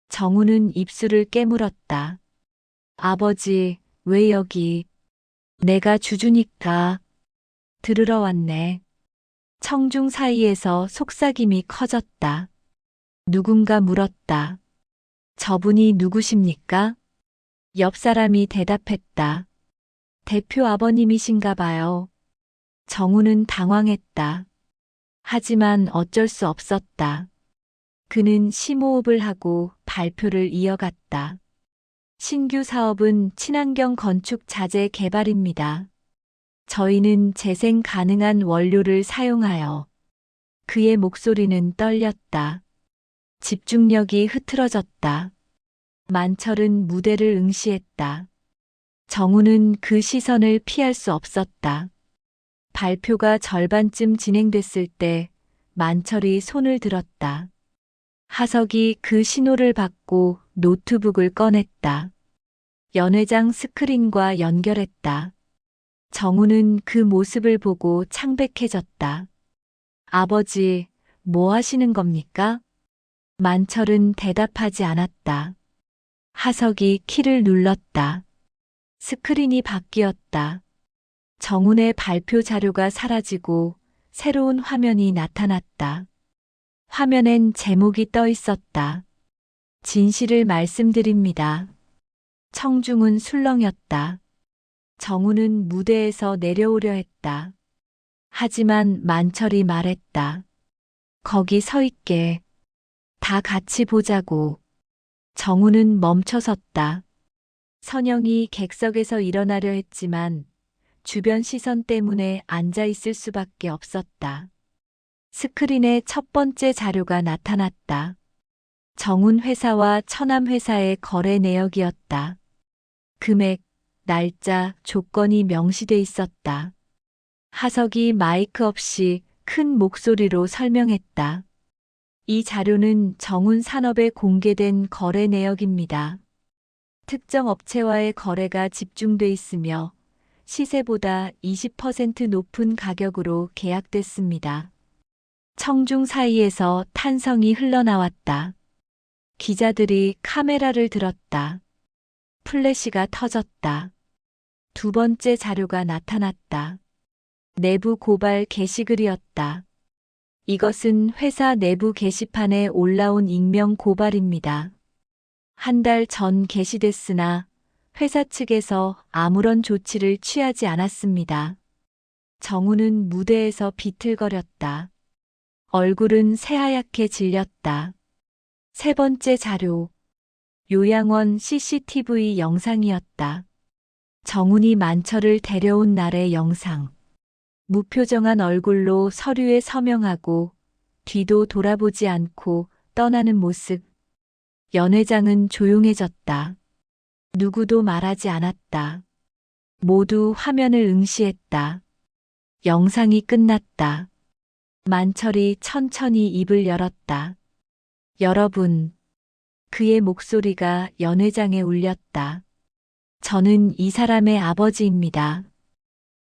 [SPEAKER 2] 정우는 입술을 깨물었다. 아버지, 왜 여기? 내가 주주니까. 들으러 왔네. 청중 사이에서 속삭임이 커졌다. 누군가 물었다. 저분이 누구십니까? 옆 사람이 대답했다. 대표 아버님이신가 봐요. 정우는 당황했다. 하지만 어쩔 수 없었다. 그는 심호흡을 하고 발표를 이어갔다. 신규 사업은 친환경 건축 자재 개발입니다. 저희는 재생 가능한 원료를 사용하여. 그의 목소리는 떨렸다. 집중력이 흐트러졌다. 만철은 무대를 응시했다. 정우는 그 시선을 피할 수 없었다. 발표가 절반쯤 진행됐을 때 만철이 손을 들었다. 하석이 그 신호를 받고 노트북을 꺼냈다. 연회장 스크린과 연결했다. 정우는 그 모습을 보고 창백해졌다. 아버지, 뭐 하시는 겁니까? 만철은 대답하지 않았다. 하석이 키를 눌렀다. 스크린이 바뀌었다. 정훈의 발표 자료가 사라지고 새로운 화면이 나타났다. 화면엔 제목이 떠 있었다. 진실을 말씀드립니다. 청중은 술렁였다. 정훈은 무대에서 내려오려 했다. 하지만 만철이 말했다. 거기 서 있게. 다 같이 보자고. 정훈은 멈춰섰다. 선영이 객석에서 일어나려 했지만 주변 시선 때문에 앉아 있을 수밖에 없었다. 스크린에 첫 번째 자료가 나타났다. 정훈 회사와 천암 회사의 거래 내역이었다. 금액, 날짜, 조건이 명시돼 있었다. 하석이 마이크 없이 큰 목소리로 설명했다. 이 자료는 정훈 산업에 공개된 거래 내역입니다. 특정 업체와의 거래가 집중돼 있으며 시세보다 20% 높은 가격으로 계약됐습니다. 청중 사이에서 탄성이 흘러나왔다. 기자들이 카메라를 들었다. 플래시가 터졌다. 두 번째 자료가 나타났다. 내부 고발 게시글이었다. 이것은 회사 내부 게시판에 올라온 익명 고발입니다. 한 달 전 게시됐으나 회사 측에서 아무런 조치를 취하지 않았습니다. 정우는 무대에서 비틀거렸다. 얼굴은 새하얗게 질렸다. 세 번째 자료. 요양원 CCTV 영상이었다. 정훈이 만철을 데려온 날의 영상. 무표정한 얼굴로 서류에 서명하고 뒤도 돌아보지 않고 떠나는 모습. 연회장은 조용해졌다. 누구도 말하지 않았다. 모두 화면을 응시했다. 영상이 끝났다. 만철이 천천히 입을 열었다. 여러분. 그의 목소리가 연회장에 울렸다. 저는 이 사람의 아버지입니다.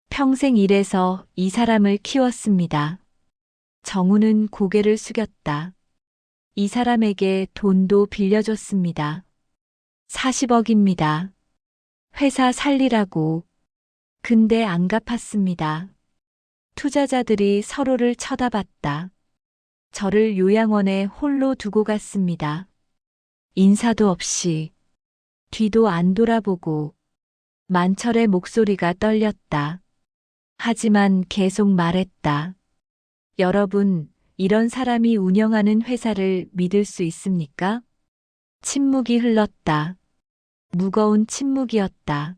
[SPEAKER 2] 평생 일해서 이 사람을 키웠습니다. 정우는 고개를 숙였다. 이 사람에게 돈도 빌려줬습니다. 40억입니다. 회사 살리라고. 근데 안 갚았습니다. 투자자들이 서로를 쳐다봤다. 저를 요양원에 홀로 두고 갔습니다. 인사도 없이. 뒤도 안 돌아보고. 만철의 목소리가 떨렸다. 하지만 계속 말했다. 여러분, 이런 사람이 운영하는 회사를 믿을 수 있습니까? 침묵이 흘렀다. 무거운 침묵이었다.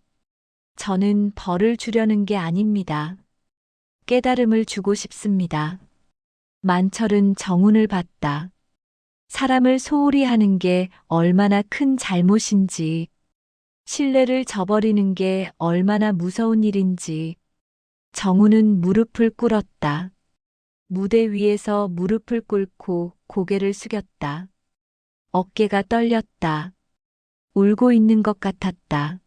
[SPEAKER 2] 저는 벌을 주려는 게 아닙니다. 깨달음을 주고 싶습니다. 만철은 정훈을 봤다. 사람을 소홀히 하는 게 얼마나 큰 잘못인지, 신뢰를 저버리는 게 얼마나 무서운 일인지. 정훈은 무릎을 꿇었다. 무대 위에서 무릎을 꿇고 고개를 숙였다. 어깨가 떨렸다. 울고 있는 것 같았다.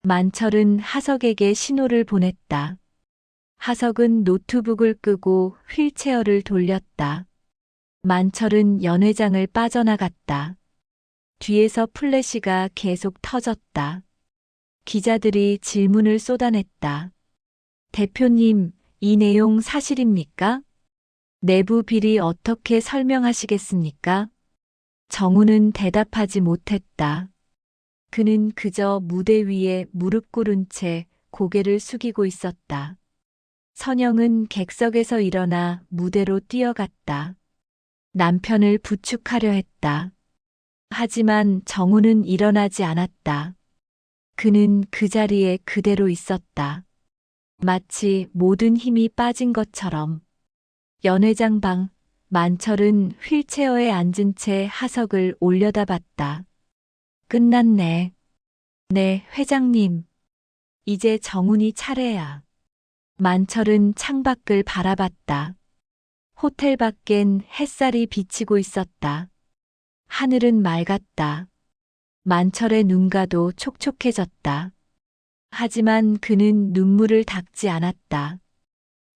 [SPEAKER 2] 만철은 하석에게 신호를 보냈다. 하석은 노트북을 끄고 휠체어를 돌렸다. 만철은 연회장을 빠져나갔다. 뒤에서 플래시가 계속 터졌다. 기자들이 질문을 쏟아냈다. 대표님, 이 내용 사실입니까? 내부 비리 어떻게 설명하시겠습니까? 정우는 대답하지 못했다. 그는 그저 무대 위에 무릎 꿇은 채 고개를 숙이고 있었다. 선영은 객석에서 일어나 무대로 뛰어갔다. 남편을 부축하려 했다. 하지만 정우는 일어나지 않았다. 그는 그 자리에 그대로 있었다. 마치 모든 힘이 빠진 것처럼. 연회장 방, 만철은 휠체어에 앉은 채 하석을 올려다봤다. 끝났네. 네, 회장님. 이제 정훈이 차례야. 만철은 창밖을 바라봤다. 호텔 밖엔 햇살이 비치고 있었다. 하늘은 맑았다. 만철의 눈가도 촉촉해졌다. 하지만 그는 눈물을 닦지 않았다.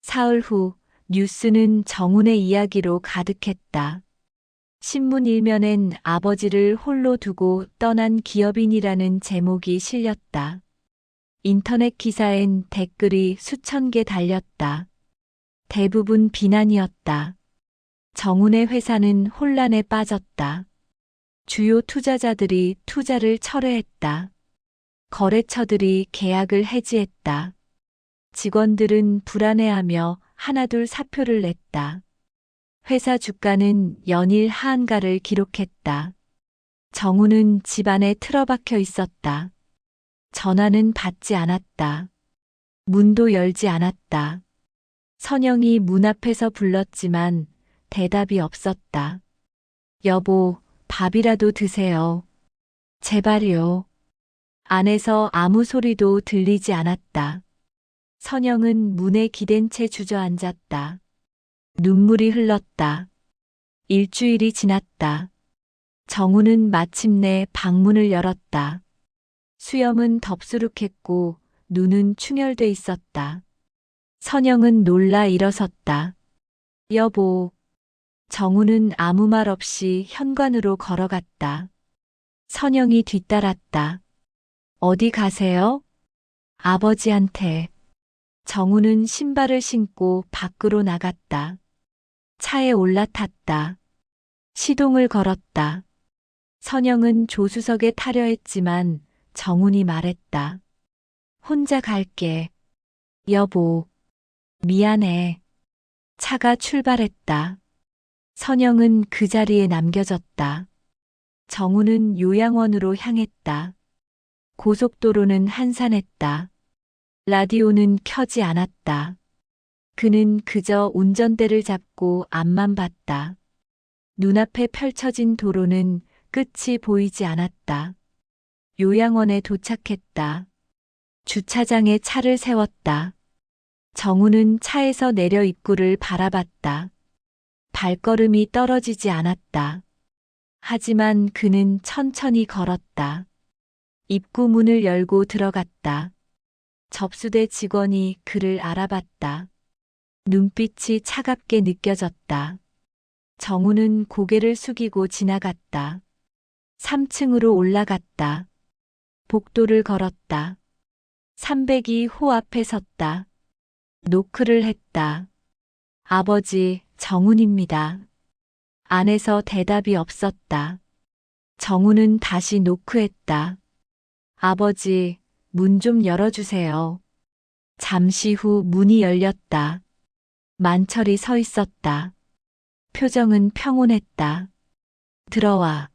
[SPEAKER 2] 사흘 후 뉴스는 정훈의 이야기로 가득했다. 신문 일면엔 아버지를 홀로 두고 떠난 기업인이라는 제목이 실렸다. 인터넷 기사엔 댓글이 수천 개 달렸다. 대부분 비난이었다. 정훈의 회사는 혼란에 빠졌다. 주요 투자자들이 투자를 철회했다. 거래처들이 계약을 해지했다. 직원들은 불안해하며 하나둘 사표를 냈다. 회사 주가는 연일 하한가를 기록했다. 정우는 집안에 틀어박혀 있었다. 전화는 받지 않았다. 문도 열지 않았다. 선영이 문 앞에서 불렀지만 대답이 없었다. 여보, 밥이라도 드세요. 제발요. 안에서 아무 소리도 들리지 않았다. 선영은 문에 기댄 채 주저앉았다. 눈물이 흘렀다. 일주일이 지났다. 정우는 마침내 방문을 열었다. 수염은 덥수룩했고 눈은 충혈돼 있었다. 선영은 놀라 일어섰다. 여보. 정우는 아무 말 없이 현관으로 걸어갔다. 선영이 뒤따랐다. 어디 가세요? 아버지한테. 정우는 신발을 신고 밖으로 나갔다. 차에 올라탔다. 시동을 걸었다. 선영은 조수석에 타려 했지만 정훈이 말했다. 혼자 갈게. 여보. 미안해. 차가 출발했다. 선영은 그 자리에 남겨졌다. 정우는 요양원으로 향했다. 고속도로는 한산했다. 라디오는 켜지 않았다. 그는 그저 운전대를 잡고 앞만 봤다. 눈앞에 펼쳐진 도로는 끝이 보이지 않았다. 요양원에 도착했다. 주차장에 차를 세웠다. 정우는 차에서 내려 입구를 바라봤다. 발걸음이 떨어지지 않았다. 하지만 그는 천천히 걸었다. 입구 문을 열고 들어갔다. 접수대 직원이 그를 알아봤다. 눈빛이 차갑게 느껴졌다. 정우는 고개를 숙이고 지나갔다. 3층으로 올라갔다. 복도를 걸었다. 302호 앞에 섰다. 노크를 했다. 아버지, 정훈입니다. 안에서 대답이 없었다. 정훈은 다시 노크했다. 아버지, 문 좀 열어주세요. 잠시 후 문이 열렸다. 만철이 서 있었다. 표정은 평온했다. 들어와.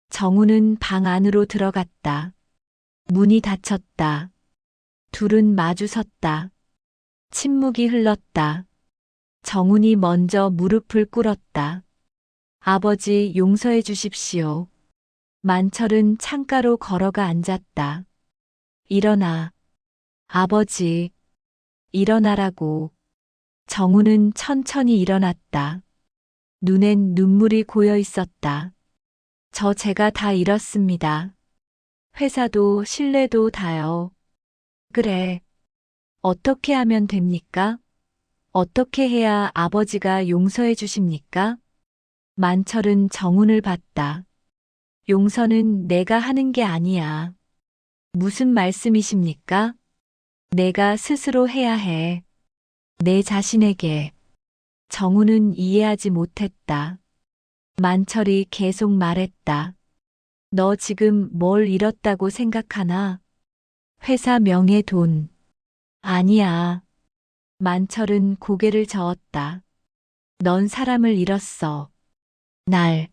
[SPEAKER 2] 정우는 방 안으로 들어갔다. 문이 닫혔다. 둘은 마주 섰다. 침묵이 흘렀다. 정훈이 먼저 무릎을 꿇었다. 아버지 용서해 주십시오. 만철은 창가로 걸어가 앉았다. 일어나. 아버지. 일어나라고. 정우는 천천히 일어났다. 눈엔 눈물이 고여 있었다. 저 제가 다 잃었습니다. 회사도 신뢰도 다요. 그래. 어떻게 하면 됩니까? 어떻게 해야 아버지가 용서해 주십니까? 만철은 정훈을 봤다. 용서는 내가 하는 게 아니야. 무슨 말씀이십니까? 내가 스스로 해야 해. 내 자신에게. 정훈은 이해하지 못했다. 만철이 계속 말했다. 너 지금 뭘 잃었다고 생각하나? 회사 명예 돈. 아니야. 만철은 고개를 저었다. 넌 사람을 잃었어. 날,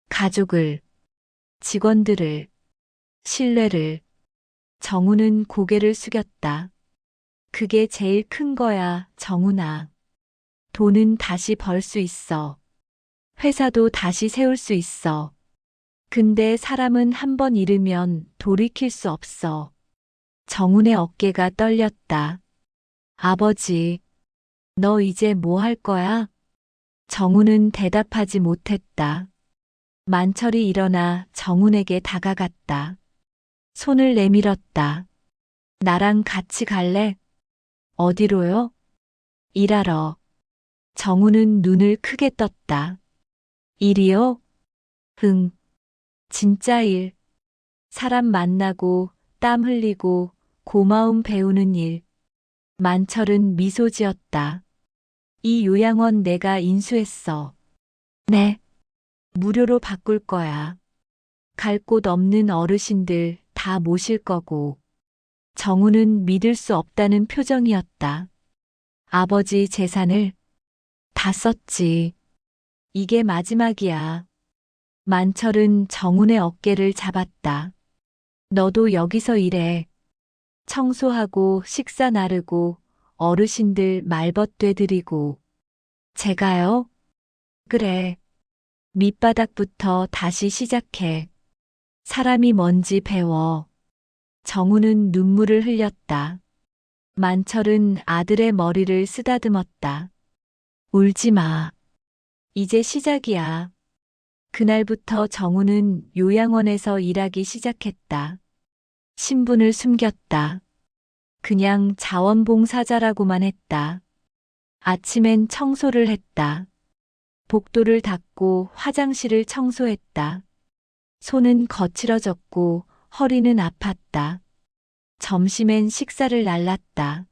[SPEAKER 2] 가족을, 직원들을, 신뢰를. 정우는 고개를 숙였다. 그게 제일 큰 거야, 정우나. 돈은 다시 벌 수 있어. 회사도 다시 세울 수 있어. 근데 사람은 한 번 잃으면 돌이킬 수 없어. 정훈의 어깨가 떨렸다. 아버지, 너 이제 뭐 할 거야? 정훈은 대답하지 못했다. 만철이 일어나 정훈에게 다가갔다. 손을 내밀었다. 나랑 같이 갈래? 어디로요? 일하러. 정훈은 눈을 크게 떴다. 일이요? 응. 진짜 일. 사람 만나고 땀 흘리고 고마움 배우는 일. 만철은 미소 지었다. 이 요양원 내가 인수했어. 네. 무료로 바꿀 거야. 갈 곳 없는 어르신들 다 모실 거고. 정우는 믿을 수 없다는 표정이었다. 아버지 재산을 다 썼지. 이게 마지막이야. 만철은 정훈의 어깨를 잡았다. 너도 여기서 일해. 청소하고 식사 나르고 어르신들 말벗돼 드리고. 제가요? 그래. 밑바닥부터 다시 시작해. 사람이 뭔지 배워. 정우는 눈물을 흘렸다. 만철은 아들의 머리를 쓰다듬었다. 울지 마. 이제 시작이야. 그날부터 정우는 요양원에서 일하기 시작했다. 신분을 숨겼다. 그냥 자원봉사자라고만 했다. 아침엔 청소를 했다. 복도를 닦고 화장실을 청소했다. 손은 거칠어졌고 허리는 아팠다. 점심엔 식사를 날랐다.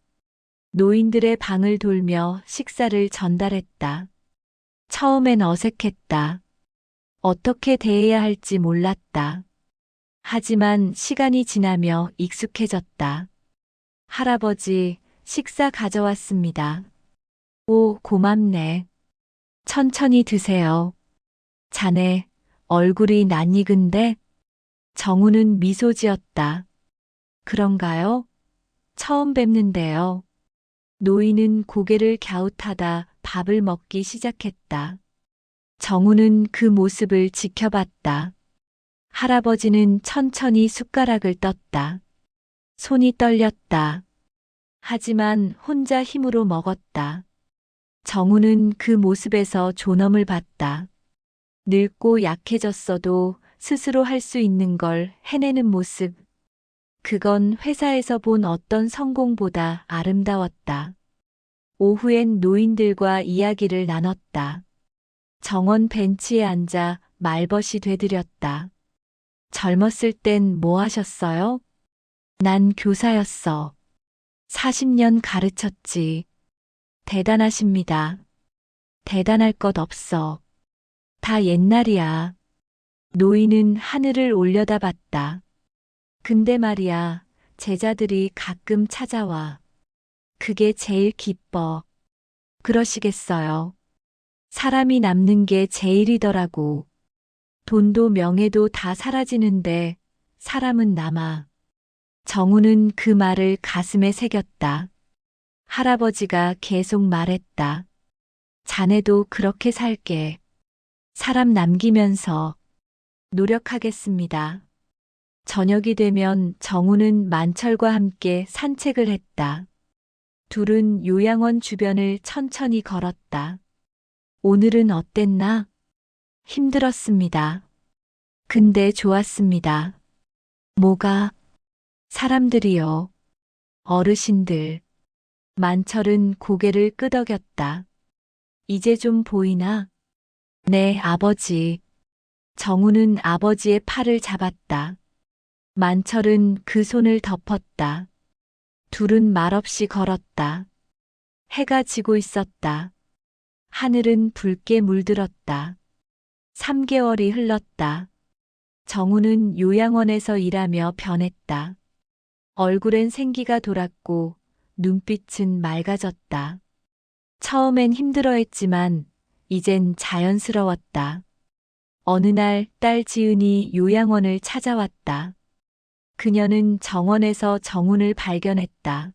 [SPEAKER 2] 노인들의 방을 돌며 식사를 전달했다. 처음엔 어색했다. 어떻게 대해야 할지 몰랐다. 하지만 시간이 지나며 익숙해졌다. 할아버지, 식사 가져왔습니다. 오, 고맙네. 천천히 드세요. 자네, 얼굴이 낯익은데? 정우는 미소 지었다. 그런가요? 처음 뵙는데요. 노인은 고개를 갸웃하다 밥을 먹기 시작했다. 정우는 그 모습을 지켜봤다. 할아버지는 천천히 숟가락을 떴다. 손이 떨렸다. 하지만 혼자 힘으로 먹었다. 정우는 그 모습에서 존엄을 봤다. 늙고 약해졌어도 스스로 할 수 있는 걸 해내는 모습. 그건 회사에서 본 어떤 성공보다 아름다웠다. 오후엔 노인들과 이야기를 나눴다. 정원 벤치에 앉아 말벗이 되드렸다. 젊었을 땐 뭐 하셨어요? 난 교사였어. 40년 가르쳤지. 대단하십니다. 대단할 것 없어. 다 옛날이야. 노인은 하늘을 올려다봤다. 근데 말이야, 제자들이 가끔 찾아와. 그게 제일 기뻐. 그러시겠어요. 사람이 남는 게 제일이더라고. 돈도 명예도 다 사라지는데 사람은 남아. 정우는 그 말을 가슴에 새겼다. 할아버지가 계속 말했다. 자네도 그렇게 살게. 사람 남기면서 노력하겠습니다. 저녁이 되면 정우는 만철과 함께 산책을 했다. 둘은 요양원 주변을 천천히 걸었다. 오늘은 어땠나? 힘들었습니다. 근데 좋았습니다. 뭐가? 사람들이요. 어르신들. 만철은 고개를 끄덕였다. 이제 좀 보이나? 네, 아버지. 정우는 아버지의 팔을 잡았다. 만철은 그 손을 덮었다. 둘은 말없이 걸었다. 해가 지고 있었다. 하늘은 붉게 물들었다. 3개월이 흘렀다. 정우는 요양원에서 일하며 변했다. 얼굴엔 생기가 돌았고 눈빛은 맑아졌다. 처음엔 힘들어했지만 이젠 자연스러웠다. 어느 날 딸 지은이 요양원을 찾아왔다. 그녀는 정원에서 정훈을 발견했다.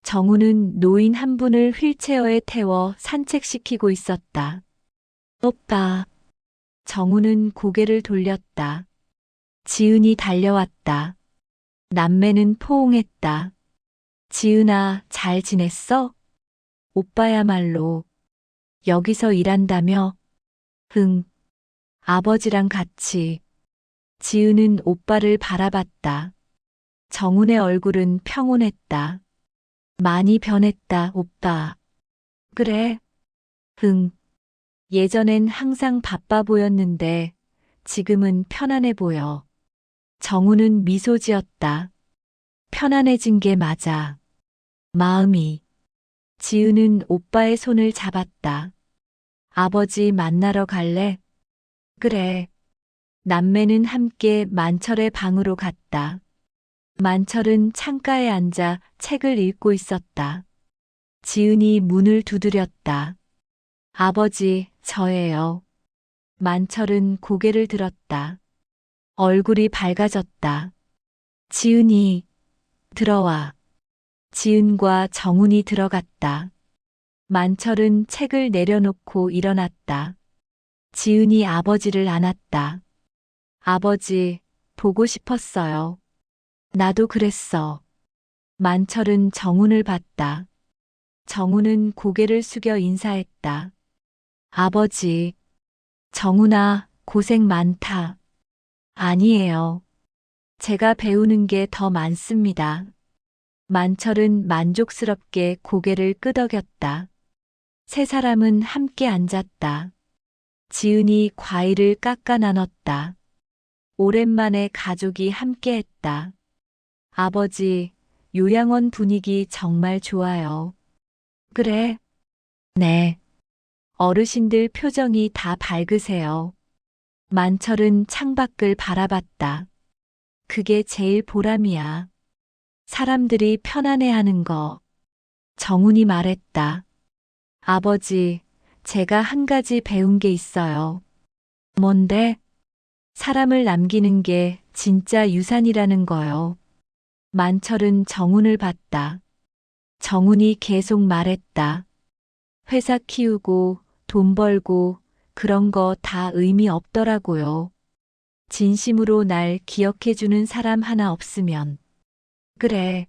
[SPEAKER 2] 정훈은 노인 한 분을 휠체어에 태워 산책시키고 있었다. 오빠. 정훈은 고개를 돌렸다. 지은이 달려왔다. 남매는 포옹했다. 지은아, 잘 지냈어? 오빠야말로 여기서 일한다며? 응. 아버지랑 같이. 지은은 오빠를 바라봤다. 정훈의 얼굴은 평온했다. 많이 변했다, 오빠. 그래? 응. 예전엔 항상 바빠 보였는데 지금은 편안해 보여. 정훈은 미소 지었다. 편안해진 게 맞아. 마음이. 지은은 오빠의 손을 잡았다. 아버지 만나러 갈래? 그래. 남매는 함께 만철의 방으로 갔다. 만철은 창가에 앉아 책을 읽고 있었다. 지은이 문을 두드렸다. 아버지, 저예요. 만철은 고개를 들었다. 얼굴이 밝아졌다. 지은이, 들어와. 지은과 정훈이 들어갔다. 만철은 책을 내려놓고 일어났다. 지은이 아버지를 안았다. 아버지, 보고 싶었어요. 나도 그랬어. 만철은 정훈을 봤다. 정훈은 고개를 숙여 인사했다. 아버지. 정훈아, 고생 많다. 아니에요. 제가 배우는 게 더 많습니다. 만철은 만족스럽게 고개를 끄덕였다. 세 사람은 함께 앉았다. 지은이 과일을 깎아 나눴다. 오랜만에 가족이 함께했다. 아버지, 요양원 분위기 정말 좋아요. 그래? 네. 어르신들 표정이 다 밝으세요. 만철은 창밖을 바라봤다. 그게 제일 보람이야. 사람들이 편안해하는 거. 정훈이 말했다. 아버지, 제가 한 가지 배운 게 있어요. 뭔데? 사람을 남기는 게 진짜 유산이라는 거요. 만철은 정훈을 봤다. 정훈이 계속 말했다. 회사 키우고 돈 벌고 그런 거 다 의미 없더라고요. 진심으로 날 기억해주는 사람 하나 없으면. 그래.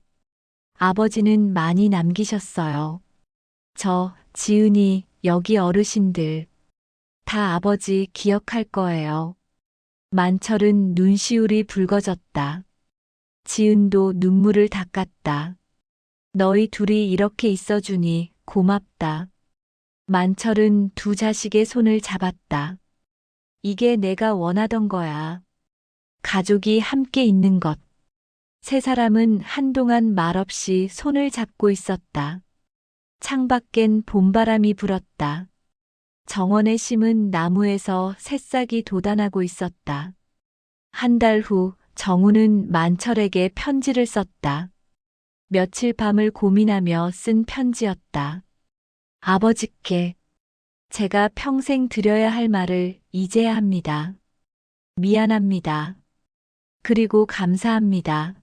[SPEAKER 2] 아버지는 많이 남기셨어요. 저, 지은이, 여기 어르신들. 다 아버지 기억할 거예요. 만철은 눈시울이 붉어졌다. 지은도 눈물을 닦았다. 너희 둘이 이렇게 있어주니 고맙다. 만철은 두 자식의 손을 잡았다. 이게 내가 원하던 거야. 가족이 함께 있는 것. 세 사람은 한동안 말없이 손을 잡고 있었다. 창밖엔 봄바람이 불었다. 정원에 심은 나무에서 새싹이 돋아나고 있었다. 한 달 후 정우는 만철에게 편지를 썼다. 며칠 밤을 고민하며 쓴 편지였다. 아버지께 제가 평생 드려야 할 말을 이제야 합니다. 미안합니다. 그리고 감사합니다.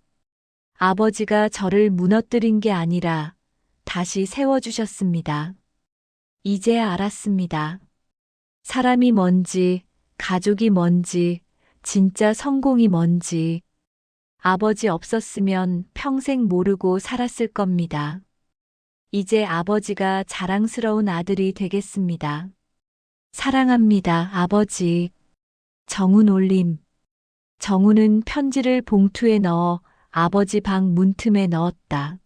[SPEAKER 2] 아버지가 저를 무너뜨린 게 아니라 다시 세워주셨습니다. 이제야 알았습니다. 사람이 뭔지, 가족이 뭔지, 진짜 성공이 뭔지. 아버지 없었으면 평생 모르고 살았을 겁니다. 이제 아버지가 자랑스러운 아들이 되겠습니다. 사랑합니다, 아버지. 정훈 올림. 정훈은 편지를 봉투에 넣어 아버지 방 문틈에 넣었다.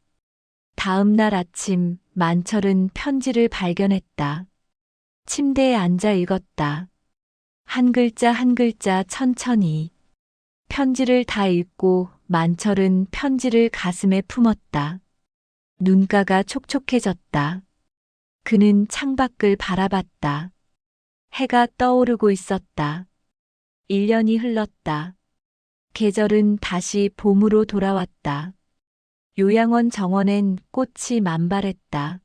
[SPEAKER 2] 다음 날 아침 만철은 편지를 발견했다. 침대에 앉아 읽었다. 한 글자 한 글자 천천히. 편지를 다 읽고 만철은 편지를 가슴에 품었다. 눈가가 촉촉해졌다. 그는 창밖을 바라봤다. 해가 떠오르고 있었다. 1년이 흘렀다. 계절은 다시 봄으로 돌아왔다. 요양원 정원엔 꽃이 만발했다.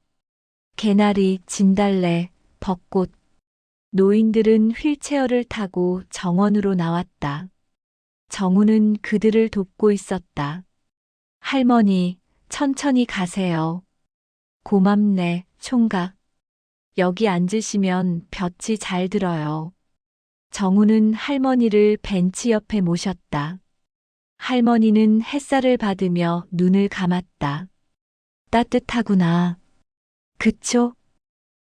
[SPEAKER 2] 개나리, 진달래, 벚꽃. 노인들은 휠체어를 타고 정원으로 나왔다. 정우는 그들을 돕고 있었다. 할머니, 천천히 가세요. 고맙네, 총각. 여기 앉으시면 볕이 잘 들어요. 정우는 할머니를 벤치 옆에 모셨다. 할머니는 햇살을 받으며 눈을 감았다. 따뜻하구나. 그쵸?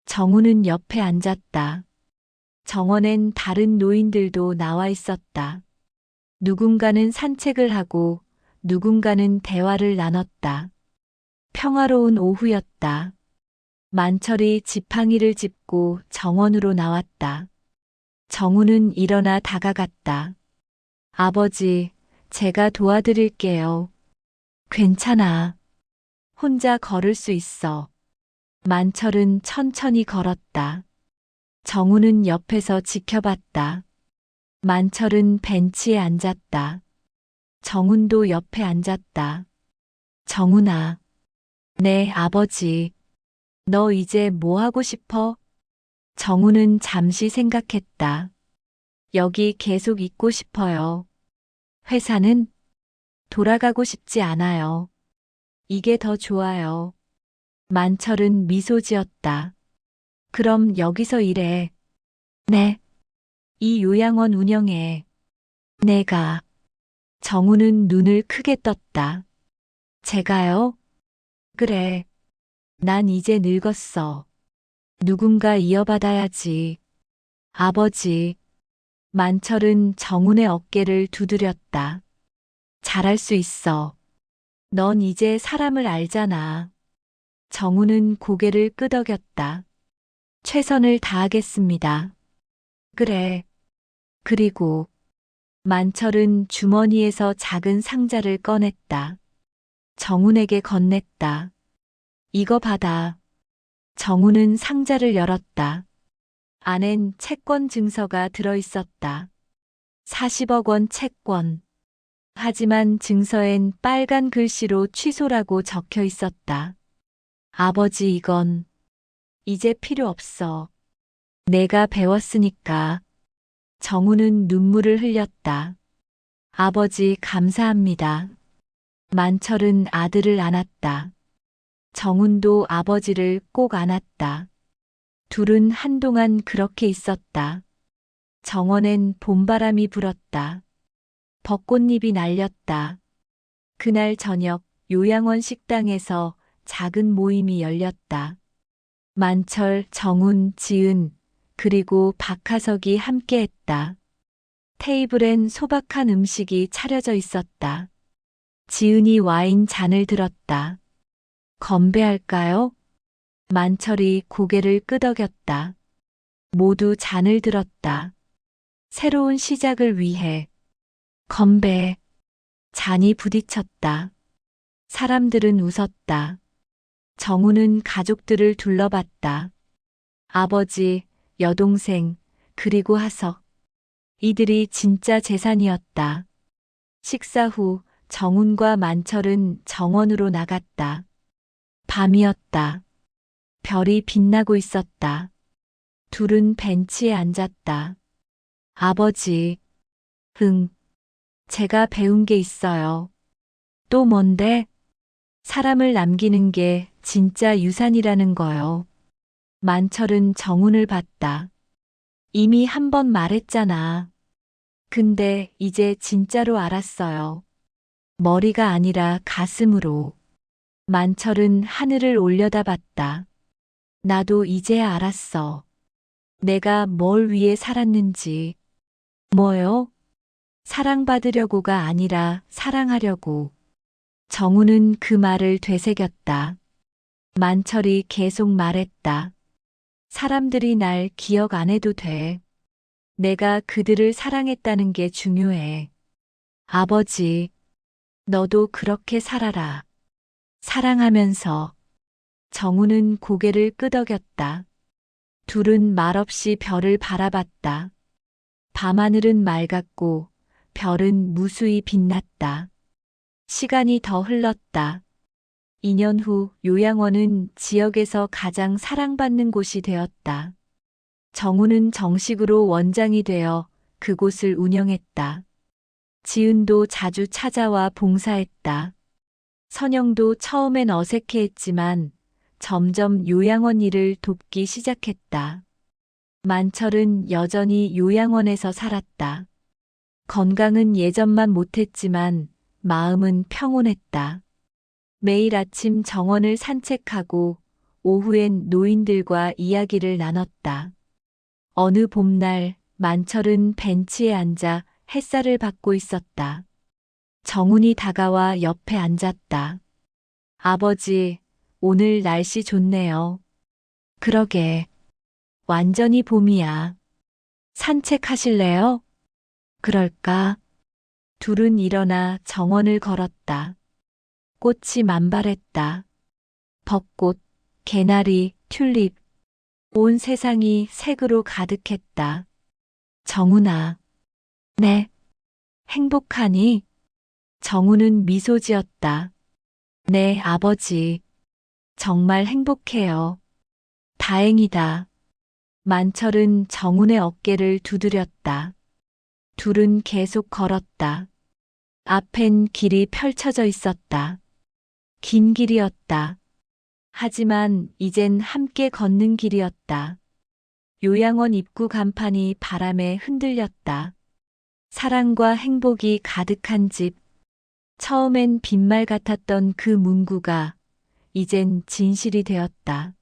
[SPEAKER 2] 정우는 옆에 앉았다. 정원엔 다른 노인들도 나와 있었다. 누군가는 산책을 하고 누군가는 대화를 나눴다. 평화로운 오후였다. 만철이 지팡이를 짚고 정원으로 나왔다. 정우는 일어나 다가갔다. 아버지, 제가 도와드릴게요. 괜찮아. 혼자 걸을 수 있어. 만철은 천천히 걸었다. 정우는 옆에서 지켜봤다. 만철은 벤치에 앉았다. 정훈도 옆에 앉았다. 정훈아. 네, 아버지. 너 이제 뭐 하고 싶어? 정훈은 잠시 생각했다. 여기 계속 있고 싶어요. 회사는 돌아가고 싶지 않아요. 이게 더 좋아요. 만철은 미소 지었다. 그럼 여기서 일해. 네. 이 요양원 운영해. 내가. 정우는 눈을 크게 떴다. 제가요? 그래. 난 이제 늙었어. 누군가 이어받아야지. 아버지. 만철은 정훈의 어깨를 두드렸다. 잘할 수 있어. 넌 이제 사람을 알잖아. 정훈은 고개를 끄덕였다. 최선을 다하겠습니다. 그래. 그리고 만철은 주머니에서 작은 상자를 꺼냈다. 정훈에게 건넸다. 이거 받아. 정훈은 상자를 열었다. 안엔 채권 증서가 들어 있었다. 40억 원 채권. 하지만 증서엔 빨간 글씨로 취소라고 적혀 있었다. 아버지, 이건 이제 필요 없어. 내가 배웠으니까. 정우는 눈물을 흘렸다. 아버지, 감사합니다. 만철은 아들을 안았다. 정훈도 아버지를 꼭 안았다. 둘은 한동안 그렇게 있었다. 정원엔 봄바람이 불었다. 벚꽃잎이 날렸다. 그날 저녁 요양원 식당에서 작은 모임이 열렸다. 만철, 정훈, 지은, 그리고 박하석이 함께했다. 테이블엔 소박한 음식이 차려져 있었다. 지은이 와인 잔을 들었다. 건배할까요? 만철이 고개를 끄덕였다. 모두 잔을 들었다. 새로운 시작을 위해. 건배. 잔이 부딪혔다. 사람들은 웃었다. 정우는 가족들을 둘러봤다. 아버지, 여동생, 그리고 하석. 이들이 진짜 재산이었다. 식사 후 정훈과 만철은 정원으로 나갔다. 밤이었다. 별이 빛나고 있었다. 둘은 벤치에 앉았다. 아버지. 제가 배운 게 있어요. 또 뭔데? 사람을 남기는 게 진짜 유산이라는 거요. 만철은 정훈을 봤다. 이미 한 번 말했잖아. 근데 이제 진짜로 알았어요. 머리가 아니라 가슴으로. 만철은 하늘을 올려다봤다. 나도 이제야 알았어. 내가 뭘 위해 살았는지. 뭐요? 사랑받으려고가 아니라 사랑하려고. 정우는 그 말을 되새겼다. 만철이 계속 말했다. 사람들이 날 기억 안 해도 돼. 내가 그들을 사랑했다는 게 중요해. 아버지, 너도 그렇게 살아라. 사랑하면서. 정우는 고개를 끄덕였다. 둘은 말없이 별을 바라봤다. 밤하늘은 맑았고 별은 무수히 빛났다. 시간이 더 흘렀다. 2년 후 요양원은 지역에서 가장 사랑받는 곳이 되었다. 정우는 정식으로 원장이 되어 그곳을 운영했다. 지은도 자주 찾아와 봉사했다. 선영도 처음엔 어색해했지만 점점 요양원 일을 돕기 시작했다. 만철은 여전히 요양원에서 살았다. 건강은 예전만 못했지만 마음은 평온했다. 매일 아침 정원을 산책하고 오후엔 노인들과 이야기를 나눴다. 어느 봄날 만철은 벤치에 앉아 햇살을 받고 있었다. 정훈이 다가와 옆에 앉았다. 아버지, 오늘 날씨 좋네요. 그러게. 완전히 봄이야. 산책하실래요? 그럴까? 둘은 일어나 정원을 걸었다. 꽃이 만발했다. 벚꽃, 개나리, 튤립. 온 세상이 색으로 가득했다. 정훈아. 네. 행복하니? 정훈은 미소 지었다. 네, 아버지. 정말 행복해요. 다행이다. 만철은 정훈의 어깨를 두드렸다. 둘은 계속 걸었다. 앞엔 길이 펼쳐져 있었다. 긴 길이었다. 하지만 이젠 함께 걷는 길이었다. 요양원 입구 간판이 바람에 흔들렸다. 사랑과 행복이 가득한 집. 처음엔 빈말 같았던 그 문구가 이젠 진실이 되었다.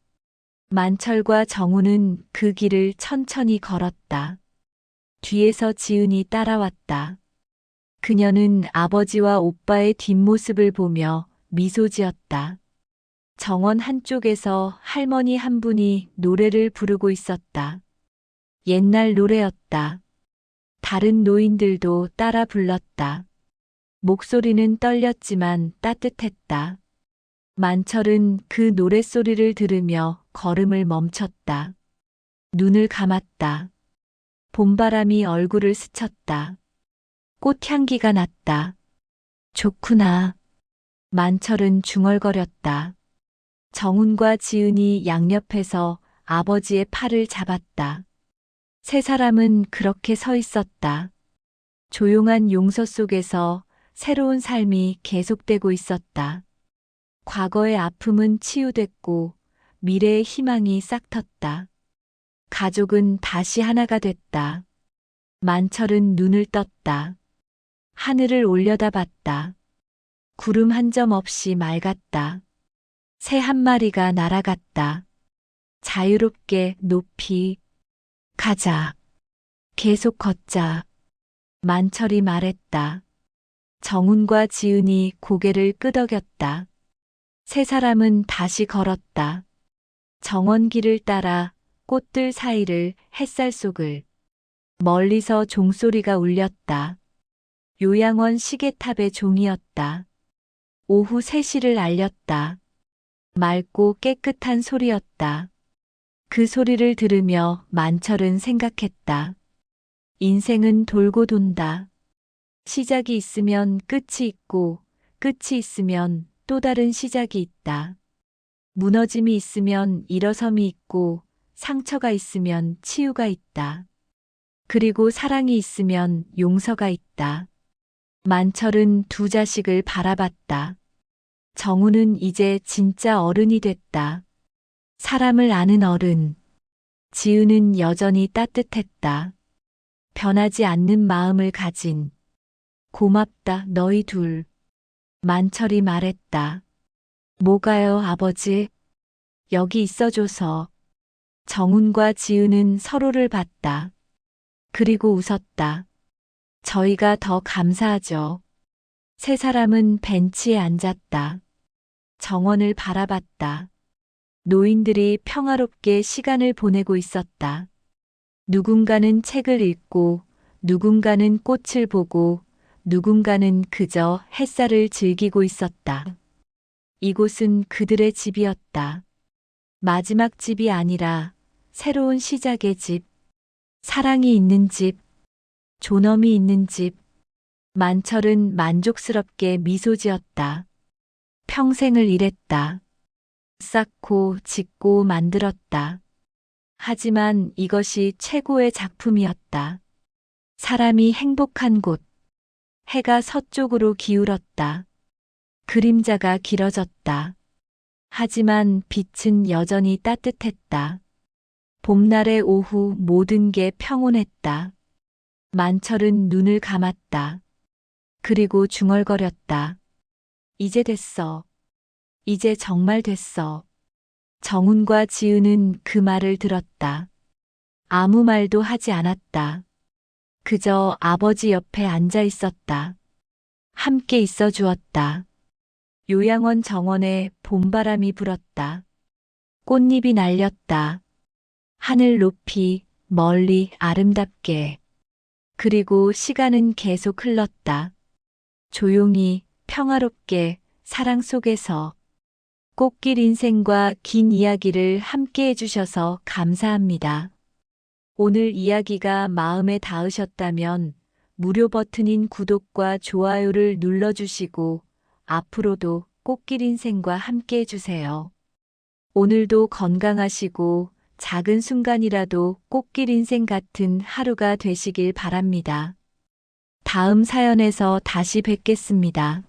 [SPEAKER 2] 만철과 정우는 그 길을 천천히 걸었다. 뒤에서 지은이 따라왔다. 그녀는 아버지와 오빠의 뒷모습을 보며 미소 지었다. 정원 한쪽에서 할머니 한 분이 노래를 부르고 있었다. 옛날 노래였다. 다른 노인들도 따라 불렀다. 목소리는 떨렸지만 따뜻했다. 만철은 그 노랫소리를 들으며 걸음을 멈췄다. 눈을 감았다. 봄바람이 얼굴을 스쳤다. 꽃향기가 났다. 좋구나. 만철은 중얼거렸다. 정훈과 지은이 양옆에서 아버지의 팔을 잡았다. 세 사람은 그렇게 서 있었다. 조용한 용서 속에서 새로운 삶이 계속되고 있었다. 과거의 아픔은 치유됐고 미래의 희망이 싹텄다. 가족은 다시 하나가 됐다. 만철은 눈을 떴다. 하늘을 올려다봤다. 구름 한 점 없이 맑았다. 새 한 마리가 날아갔다. 자유롭게 높이. 가자. 계속 걷자. 만철이 말했다. 정훈과 지은이 고개를 끄덕였다. 세 사람은 다시 걸었다. 정원길을 따라 꽃들 사이를 햇살 속을. 멀리서 종소리가 울렸다. 요양원 시계탑의 종이었다. 오후 3시를 알렸다. 맑고 깨끗한 소리였다. 그 소리를 들으며 만철은 생각했다. 인생은 돌고 돈다. 시작이 있으면 끝이 있고, 끝이 있으면 또 다른 시작이 있다. 무너짐이 있으면 일어섬이 있고, 상처가 있으면 치유가 있다. 그리고 사랑이 있으면 용서가 있다. 만철은 두 자식을 바라봤다. 정우는 이제 진짜 어른이 됐다. 사람을 아는 어른. 지은은 여전히 따뜻했다. 변하지 않는 마음을 가진. 고맙다, 너희 둘. 만철이 말했다. 뭐가요, 아버지? 여기 있어줘서. 정훈과 지은은 서로를 봤다. 그리고 웃었다. 저희가 더 감사하죠. 세 사람은 벤치에 앉았다. 정원을 바라봤다. 노인들이 평화롭게 시간을 보내고 있었다. 누군가는 책을 읽고, 누군가는 꽃을 보고, 누군가는 그저 햇살을 즐기고 있었다. 이곳은 그들의 집이었다. 마지막 집이 아니라 새로운 시작의 집, 사랑이 있는 집, 존엄이 있는 집. 만철은 만족스럽게 미소 지었다. 평생을 일했다. 쌓고 짓고 만들었다. 하지만 이것이 최고의 작품이었다. 사람이 행복한 곳. 해가 서쪽으로 기울었다. 그림자가 길어졌다. 하지만 빛은 여전히 따뜻했다. 봄날의 오후 모든 게 평온했다. 만철은 눈을 감았다. 그리고 중얼거렸다. 이제 됐어. 이제 정말 됐어. 정훈과 지은은 그 말을 들었다. 아무 말도 하지 않았다. 그저 아버지 옆에 앉아 있었다. 함께 있어 주었다. 요양원 정원에 봄바람이 불었다. 꽃잎이 날렸다. 하늘 높이, 멀리 아름답게. 그리고 시간은 계속 흘렀다. 조용히, 평화롭게, 사랑 속에서. 꽃길 인생과 긴 이야기를 함께 해주셔서 감사합니다. 오늘 이야기가 마음에 닿으셨다면 무료 버튼인 구독과 좋아요를 눌러주시고 앞으로도 꽃길 인생과 함께 해주세요. 오늘도 건강하시고 작은 순간이라도 꽃길 인생 같은 하루가 되시길 바랍니다. 다음 사연에서 다시 뵙겠습니다.